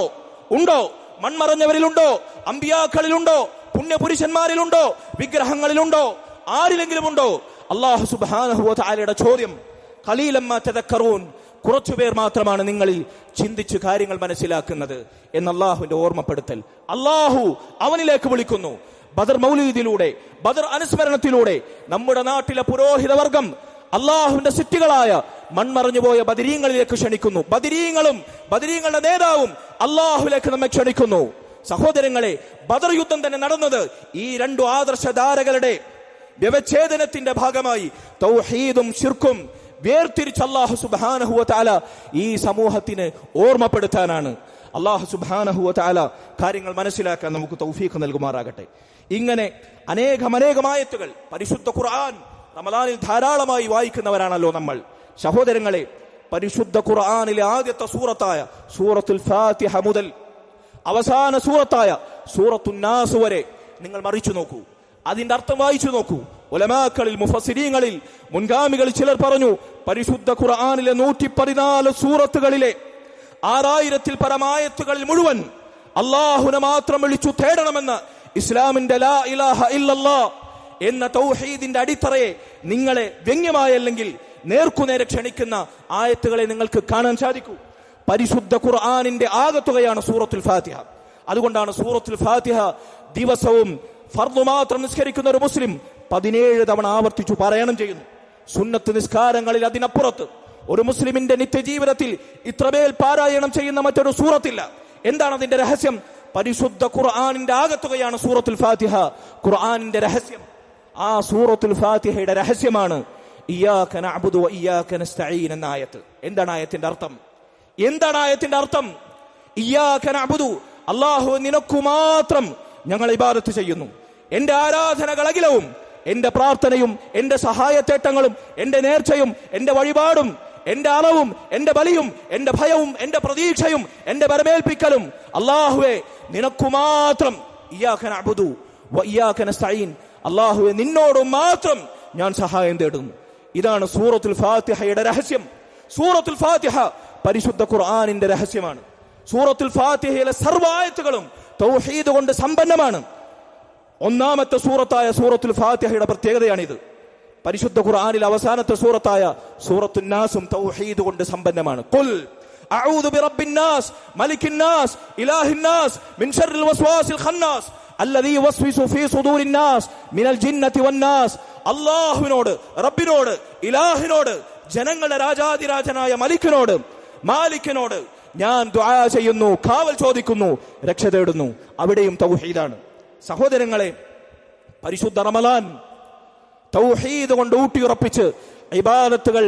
ഉണ്ടോ? മൺമറഞ്ഞവരിലുണ്ടോ? അമ്പിയാക്കളിലുണ്ടോ? പുണ്യപുരുഷന്മാരിലുണ്ടോ? വിഗ്രഹങ്ങളിലുണ്ടോ? ആരിലെങ്കിലും ഉണ്ടോ? അല്ലാഹു സുബ്ഹാനഹു വ തആലയുടെ ചോദ്യം, ഖലീലമ്മാ തദക്കറൂൻ, കുറച്ചുപേർ മാത്രമാണ് നിങ്ങളിൽ ചിന്തിച്ച് കാര്യങ്ങൾ മനസ്സിലാക്കുന്നത് എന്ന് അള്ളാഹുവിന്റെ ഓർമ്മപ്പെടുത്തൽ. അള്ളാഹു അവനിലേക്ക് വിളിക്കുന്നു. ബദർ മൗലീദിലൂടെ, ബദർ അനുസ്മരണത്തിലൂടെ നമ്മുടെ നാട്ടിലെ പുരോഹിത വർഗം അള്ളാഹുവിന്റെ സിറ്റികളായ മൺമറഞ്ഞുപോയ ബദരീങ്ങളിലേക്ക് ക്ഷണിക്കുന്നു. ബദരീങ്ങളുടെ നേതാവും അള്ളാഹുലേക്ക് നമ്മെ ക്ഷണിക്കുന്നു. സഹോദരങ്ങളെ, ബദർ യുദ്ധം തന്നെ നടന്നത് ഈ രണ്ടു ആദർശധാരകളുടെ വ്യവച്ഛേദനത്തിന്റെ ഭാഗമായി തൗഹീദും ശിർക്കും വേർതിരിച്ച് അല്ലാഹു സുബ്ഹാനഹു വ തആല ഈ സമൂഹത്തിന് ഓർമ്മപ്പെടുത്താനാണ്. അല്ലാഹു സുബ്ഹാനഹു വ തആല കാര്യങ്ങൾ മനസ്സിലാക്കാൻ നമുക്ക് തൗഫീഖ് നൽകുമാറാകട്ടെ. ഇങ്ങനെ അനേകമായത്തുകൾ പരിശുദ്ധ ഖുർആൻ റമദാനിൽ ധാരാളമായി വായിക്കുന്നവരാണല്ലോ നമ്മൾ. സഹോദരങ്ങളെ, പരിശുദ്ധ ഖുർആനിലെ ആദ്യത്തെ സൂറത്തായ സൂറത്തുൽ ഫാത്തിഹ മുതൽ അവസാന സൂറത്തായ സൂറത്തുൻ നാസ് വരെ നിങ്ങൾ മറിച്ചു നോക്കൂ, അതിന്റെ അർത്ഥം വായിച്ചു നോക്കൂ. ഉലമാക്കളിൽ, മുഫസ്സിരീങ്ങളിൽ, മുൻഗാമികളിൽ ചിലർ പറഞ്ഞു, പരിശുദ്ധ ഖുർആനിലെ 114 സൂറത്തുകളിലെ 6000-ൽ പരമായത്തുകളിൽ മുഴുവൻ അള്ളാഹുനെ മാത്രം വിളിച്ചു തേടണമെന്ന് ഇസ്ലാമിന്റെ ലാ ഇലാഹ ഇല്ലല്ലാഹ് എന്ന തൗഹീദിന്റെ അടിത്തറയെ നിങ്ങളെ വ്യംഗ്യമായല്ലെങ്കിൽ നേർക്കുനേരെ ക്ഷണിക്കുന്ന ആയത്തുകളെ നിങ്ങൾക്ക് കാണാൻ സാധിക്കൂ. പരിശുദ്ധ ഖുർആനിന്റെ ആകത്തുകയാണ് സൂറത്തുൽ ഫാത്തിഹ. അതുകൊണ്ടാണ് സൂറത്തുൽ ഫാത്തിഹ ദിവസവും ഫർദ് മാത്രം നിസ്കരിക്കുന്ന ഒരു മുസ്ലിം 17 തവണ ആവർത്തിച്ചു പാരായണം ചെയ്യുന്നു. സുന്നത്ത് നിസ്കാരങ്ങളിൽ അതിനപ്പുറത്ത് ഒരു മുസ്ലിമിന്റെ നിത്യജീവിതത്തിൽ ഇത്രമേൽ പാരായണം ചെയ്യുന്ന മറ്റൊരു സൂറത്തില്ല. എന്താണ് അതിന്റെ രഹസ്യം? പരിശുദ്ധ ഖുർആനിന്റെ ആകത്തുകയാണ് സൂറത്തുൽ ഫാത്തിഹ. ഖുർആനിന്റെ രഹസ്യം, ആ സൂറത്തുൽ ഫാത്തിഹയുടെ രഹസ്യമാണ് ഇയ്യാക നഅ്ബുദു വ ഇയ്യാക നസ്തഈൻ എന്ന ആയത്ത്. എന്താണ് ആയത്തിന്റെ അർത്ഥം? ഇയ്യാക നഅ്ബുദു, അല്ലാഹു നിനക്കു മാത്രം ഞങ്ങൾ ഇബാദത്ത് ചെയ്യുന്നു. എന്റെ ആരാധനകൾ അഖിലവും, എന്റെ പ്രാർത്ഥനയും എന്റെ സഹായത്തേട്ടങ്ങളും എന്റെ നേർച്ചയും എന്റെ വഴിപാടും എന്റെ അളവും എന്റെ ബലിയും എന്റെ ഭയവും എന്റെ പ്രതീക്ഷയും എന്റെ വരമേൽപ്പിക്കലും അല്ലാഹുവേ നിനക്കു മാത്രം. ഇയ്യാക നഅ്ബുദു വ ഇയ്യാക നസ്തഈൻ, അല്ലാഹുവേ നിന്നോട് മാത്രം ഞാൻ സഹായം തേടുന്നു. ഇതാണ് സൂറത്തുൽ ഫാത്തിഹയുടെ രഹസ്യം. സൂറത്തുൽ ഫാത്തിഹ പരിശുദ്ധ ഖുർആനിന്റെ രഹസ്യമാണ്. സൂറത്തുൽ ഫാത്തിഹയിലെ സർവ്വ ആയത്തുകളും തൗഹീദ് കൊണ്ട് സമ്പന്നമാണ്. ഒന്നാമത്തെ സൂറത്തായ സൂറത്തുൽ ഫാത്തിഹയുടെ പ്രത്യേകതയാണിത്. പരിശുദ്ധ ഖുർആനിൽ അവസാനത്തെ സൂറത്തായ സൂറത്തുൻ നാസും തൗഹീദ് കൊണ്ട് സമ്പന്നമാണ്. ഖുൽ അഊദു ബിറബ്ബിന്നാസ് മലിക്കിന്നാസ് ഇലാഹിന്നാസ് മിൻ ശർറിൽ വസ്വാസിൽ ഖന്നാസ് അല്ലദീ യുവസ്വിസു ഫീ സുദൂരിന്നാസ് മിനൽ ജിന്നതി വന്നാസ്. അല്ലാഹുവിനോട്, റബ്ബിനോട്, ഇലാഹിനോട്, ജനങ്ങളുടെ രാജാതിരാജനായ മലിക്കിനോട്, മാലിക്കിനോട് ഞാൻ ദുആ ചെയ്യുന്നു, കാവൽ ചോദിക്കുന്നു, രക്ഷ തേടുന്നു. അവിടെയും തൗഹീദാണ്. സഹോദരങ്ങളെ, പരിശുദ്ധ റമളാൻ തൗഹീദ് കൊണ്ട് ഊട്ടിയുറപ്പിച്ച് ഇബാദത്തുകൾ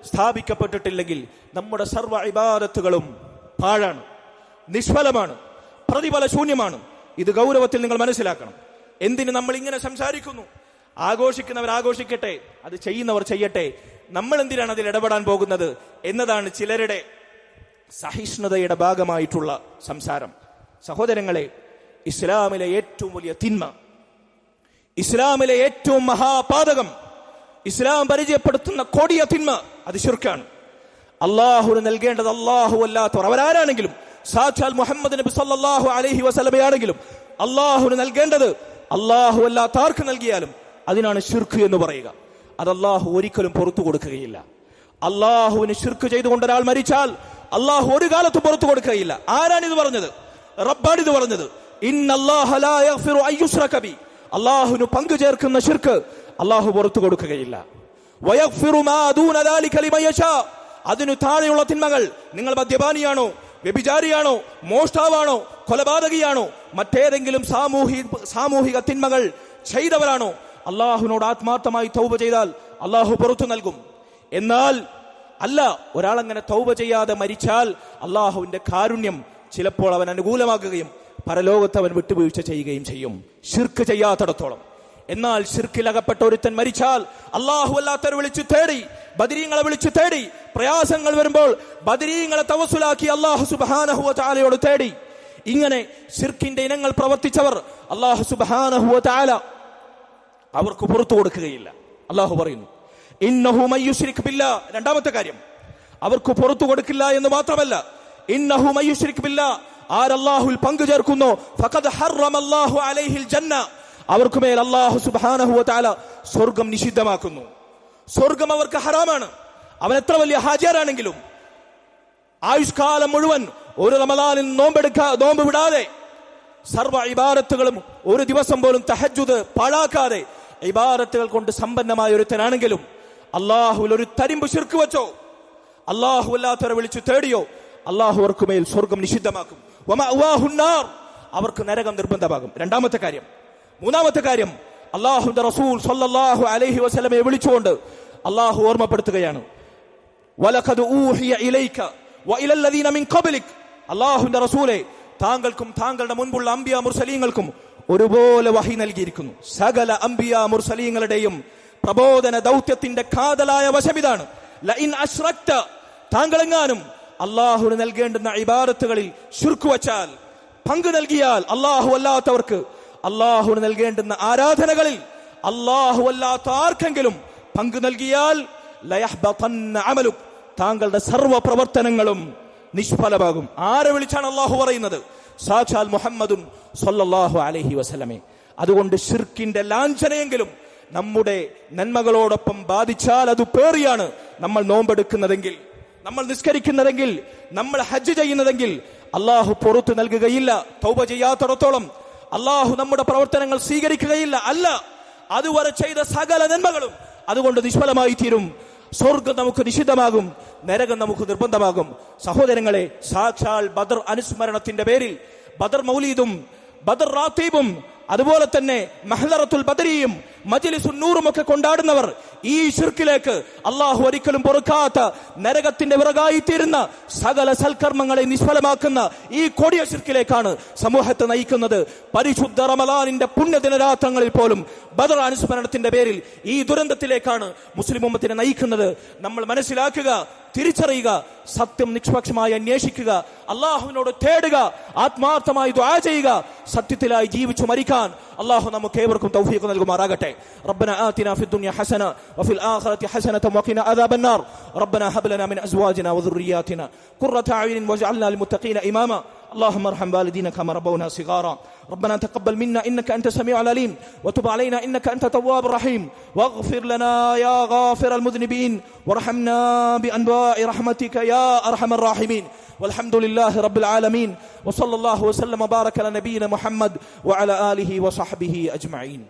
സ്ഥാപിക്കപ്പെട്ടിട്ടില്ലെങ്കിൽ നമ്മുടെ സർവ്വ ഇബാദത്തുകളും പാഴാണ്, നിഷ്ഫലമാണ്, പ്രതിഫല ശൂന്യമാണ്. ഇത് ഗൗരവത്തിൽ നിങ്ങൾ മനസ്സിലാക്കണം. എന്തിന് നമ്മൾ ഇങ്ങനെ സംസാരിക്കുന്നു? ആഘോഷിക്കുന്നവർ ആഘോഷിക്കട്ടെ, അത് ചെയ്യുന്നവർ ചെയ്യട്ടെ, നമ്മൾ എന്തിനാണ് അതിൽ ഇടപെടാൻ പോകുന്നത് എന്നതാണ് ചിലരുടെ സഹിഷ്ണുതയുടെ ഭാഗമായിട്ടുള്ള സംസാരം. സഹോദരങ്ങളെ, ഇസ്ലാമിലെ ഏറ്റവും വലിയ തിന്മ, ഇസ്ലാമിലെ ഏറ്റവും മഹാപാതകം, ഇസ്ലാം പരിചയപ്പെടുത്തുന്ന കൊടിയ തിന്മ അത് ശിർക്കാണ്. അള്ളാഹുവിന് നൽകേണ്ടത് അള്ളാഹു അല്ലാത്തവർ അവരാരാണെങ്കിലും, സാക്ഷാൽ മുഹമ്മദ് നബി സല്ലല്ലാഹു അലൈഹി വസല്ലമയാണെങ്കിലും അള്ളാഹുവിന് നൽകേണ്ടത് അള്ളാഹു അല്ലാത്ത ആർക്ക് നൽകിയാലും അതിനാണ് ശിർക്ക് എന്ന് പറയുക. അത് അള്ളാഹു ഒരിക്കലും പുറത്തു കൊടുക്കുകയില്ല. അള്ളാഹുവിന് ശിർക്ക് ചെയ്തുകൊണ്ട് ഒരാൾ മരിച്ചാൽ അള്ളാഹു ഒരു കാലത്തും പുറത്തു കൊടുക്കുകയില്ല. ആരാണിത് പറഞ്ഞത്? റബ്ബാണിത് പറഞ്ഞത്. ഇന്നല്ലാഹ ലാ യഗ്ഫിറു അൻ യുശ്റക ബി, അള്ളാഹുവിന് പങ്കു ചേർക്കുന്ന ശിർക്ക് അള്ളാഹു പുറത്തു കൊടുക്കുകയില്ല. വയഗ്ഫിറു മാ ദൂന ദാലിക ലിമൻ യശാ, അതിനു താഴെയുള്ള തിന്മകൾ, നിങ്ങൾ മദ്യപാനിയാണോ, വ്യഭിചാരിയാണോ, മോഷ്ടാവാണോ, കൊലപാതകിയാണോ, മറ്റേതെങ്കിലും സാമൂഹിക തിന്മകൾ ചെയ്തവരാണോ, അള്ളാഹുവിനോട് ആത്മാർത്ഥമായി തൗബ ചെയ്താൽ അള്ളാഹു പുറത്തു നൽകും. എന്നാൽ അല്ല, ഒരാൾ അങ്ങനെ തൗബ ചെയ്യാതെ മരിച്ചാൽ അള്ളാഹുവിന്റെ കാരുണ്യം ചിലപ്പോൾ അവൻ അനുകൂലമാക്കുകയും പരലോകത്ത് അവൻ വിട്ടുവീഴ്ച ചെയ്യുകയും ചെയ്യും, ശിർക്ക് ചെയ്യാത്തിടത്തോളം. എന്നാൽ ശിർക്കിലകപ്പെട്ട ഒരുത്തൻ മരിച്ചാൽ അള്ളാഹു അല്ലാത്തവരെ വിളിച്ചു തേടി, ബദരീങ്ങളെ വിളിച്ചു തേടി, പ്രയാസങ്ങൾ വരുമ്പോൾ ബദരീങ്ങളെ തവസ്സുലാക്കി അല്ലാഹു സുബ്ഹാനഹു വ തആലയോട് തേടി, ഇങ്ങനെ ശിർക്കിന്റെ ഇനങ്ങൾ പ്രവർത്തിച്ചവർ അല്ലാഹു സുബ്ഹാനഹു വ തആല അവർക്ക് പുറത്തു കൊടുക്കുകയില്ല. അല്ലാഹു പറയുന്നു ഇന്നഹു മയ്യുശ്രിക് ബില്ലാഹ്. രണ്ടാമത്തെ കാര്യം, അവർക്ക് പുറത്തു കൊടുക്കില്ല എന്ന് മാത്രമല്ല, ഇന്നഹു മയ്യുശ്രിക് ബില്ലാഹ്, ആരല്ലാഹുൽ പങ്കു ചേർക്കുന്നോ ഫഖദ് ഹറമല്ലാഹു അലൈഹിൽ ജന്ന, അവർക്കുമേൽ അല്ലാഹു സുബ്ഹാനഹു വ തആല സ്വർഗ്ഗം നിഷിദ്ധമാക്കുന്നു. സ്വർഗ്ഗം അവർക്ക് ഹറാമാണ്. അവൻ എത്ര വലിയ ഹാജിയാരാണെങ്കിലും ആയുഷ്കാലം മുഴുവൻ ഒരു റമദാനിൽ നോമ്പ് വിടാതെ സർവ്വ ഇബാദത്തുകളും ഒരു ദിവസം പോലും തഹജ്ജുദ് പാഴാക്കാതെ ഇബാദത്തുകൾ കൊണ്ട് സമ്പന്നമായ ഒരുത്തനാണെങ്കിലും അല്ലാഹുവിൽ ഒരു തരിമ്പ് ശിർക്ക് വെച്ചോ, അല്ലാഹു അല്ലാത്തവരെ വിളിച്ചു തേടിയോ, അല്ലാഹു അവർക്കുമേൽ സ്വർഗ്ഗം നിഷിദ്ധമാക്കും. വമഅവാഹുന്നാർ, അവർക്ക് നരകം നിർബന്ധമാകും. രണ്ടാമത്തെ കാര്യം. മൂന്നാമത്തെ കാര്യം, അല്ലാഹുവിന്റെ റസൂൽ സ്വല്ലല്ലാഹു അലൈഹി വസല്ലമയെ വിളിച്ചുകൊണ്ട് അല്ലാഹു ഓർമ്മപ്പെടുത്തുകയാണ്, വലഖദ് ഊഹിയ ഇലൈക വഇലൽ ലദീന മിൻ ഖബ്ലിക്, അല്ലാഹുവിന്റെ റസൂലേ, താങ്കൾക്കും താങ്കളുടെ മുൻപുള്ള അംബിയ മുർസലീങ്ങൾക്കും ഒരുപോലെ വഹി നൽകിയിരിക്കുന്നു. സകല അംബിയ മുർസലീങ്ങളുടെയും പ്രബോധന ദൗത്യത്തിന്റെ കാതലായ വശമിതാണ്. ലഇൻ അശ്റക്ത, താങ്കളെങ്ങാനും അല്ലാഹുവിന് നൽകേണ്ടുന്ന ഇബാദത്തുകളിൽ ശിർക്ക് വച്ചാൽ, പങ്കു നൽകിയാൽ, അല്ലാഹു അല്ലാത്തവർക്ക് അല്ലാഹുവിന് നൽകേണ്ടുന്ന ആരാധനകളിൽ അല്ലാഹു അല്ലാത്ത ആർക്കെങ്കിലും പങ്കു നൽകിയാൽ ലയഹ്ബതന്ന അമലുക്, താങ്കളുടെ സർവ്വ പ്രവർത്തനങ്ങളും നിഷ്ഫലമാകും. ആരെ വിളിച്ചാണ് അല്ലാഹു പറയുന്നത്? സാക്ഷാൽ മുഹമ്മദുൻ സ്വല്ലല്ലാഹു അലൈഹി വസല്ലമെ. അതുകൊണ്ട് ശിർക്കിന്റെ ലാഞ്ചനയെങ്കിലും നമ്മുടെ നന്മകളോടൊപ്പം ബാധിച്ചാൽ അത് പേറിയാണ്. നമ്മൾ നോമ്പെടുക്കുന്നതെങ്കിൽ, നമ്മൾ നിസ്കരിക്കുന്നതെങ്കിൽ, നമ്മൾ ഹജ്ജ് ചെയ്യുന്നതെങ്കിൽ അല്ലാഹു പുറത്തു നൽകുകയില്ല. തൗബ ചെയ്യാത്തിടത്തോളം അല്ലാഹു നമ്മുടെ പ്രവർത്തനങ്ങൾ സ്വീകരിക്കുകയില്ല. അല്ല, അതുവരെ ചെയ്ത സകല നന്മകളും അതുകൊണ്ട് നിഷ്ഫലമായി തീരും. സ്വർഗ്ഗം നമുക്ക് നിഷിദ്ധമാകും, നരകം നമുക്ക് നിർബന്ധമാകും. സഹോദരങ്ങളെ, സാക്ഷാൽ ബദർ അനുസ്മരണത്തിന്റെ പേരിൽ ബദർ മൗലീദും ബദർ റാത്തീബും അതുപോലെ തന്നെ മഹ്ലറത്തുൽ ബദരിയും മജ്ലിസുൻ നൂറും ഒക്കെ കൊണ്ടാടുന്നവർ ഈ ശിർക്കിലേക്ക് അല്ലാഹു ഒരിക്കലും പൊറുക്കാത്ത നരകത്തിന്റെ വിറകായി തീരുന്ന സകല സൽക്കർമ്മങ്ങളെ നിഷ്ഫലമാക്കുന്ന ഈ കൊടിയ ശിർക്കിലേക്കാണ് സമൂഹത്തെ നയിക്കുന്നത്. പരിശുദ്ധ റമളാനിന്റെ പുണ്യദിനരാത്രങ്ങളിൽ പോലും ബദർ അനുസ്മരണത്തിന്റെ പേരിൽ ഈ ദുരന്തത്തിലേക്കാണ് മുസ്ലിം ഉമ്മത്തിനെ നയിക്കുന്നത്. നമ്മൾ മനസ്സിലാക്കുക, തിരിച്ചറിയുക, സത്യം നിഷ്പക്ഷമായി അന്വേഷിക്കുക, അള്ളാഹുവിനോട് തേടുക, ആത്മാർത്ഥമായി ദുആ ചെയ്യുക, സത്യത്തിലായി ജീവിച്ചു മരിക്കാൻ അള്ളാഹു നമുക്ക് ഏവർക്കും തൗഫീഖ് നൽകുമാറാകട്ടെ. ربنا آتنا في الدنيا حسنة وفي الآخرة حسنة وقنا عذاب النار. ربنا هب لنا من أزواجنا وذرياتنا قرة أعين واجعلنا للمتقين إماما. اللهم ارحم والدينا كما ربونا صغارا. ربنا تقبل منا إنك أنت السميع العليم وتب علينا إنك أنت التواب الرحيم واغفر لنا يا غافر المذنبين وارحمنا بأنواع رحمتك يا أرحم الراحمين. والحمد لله رب العالمين وصلى الله وسلم وبارك على نبينا محمد وعلى آله وصحبه أجمعين.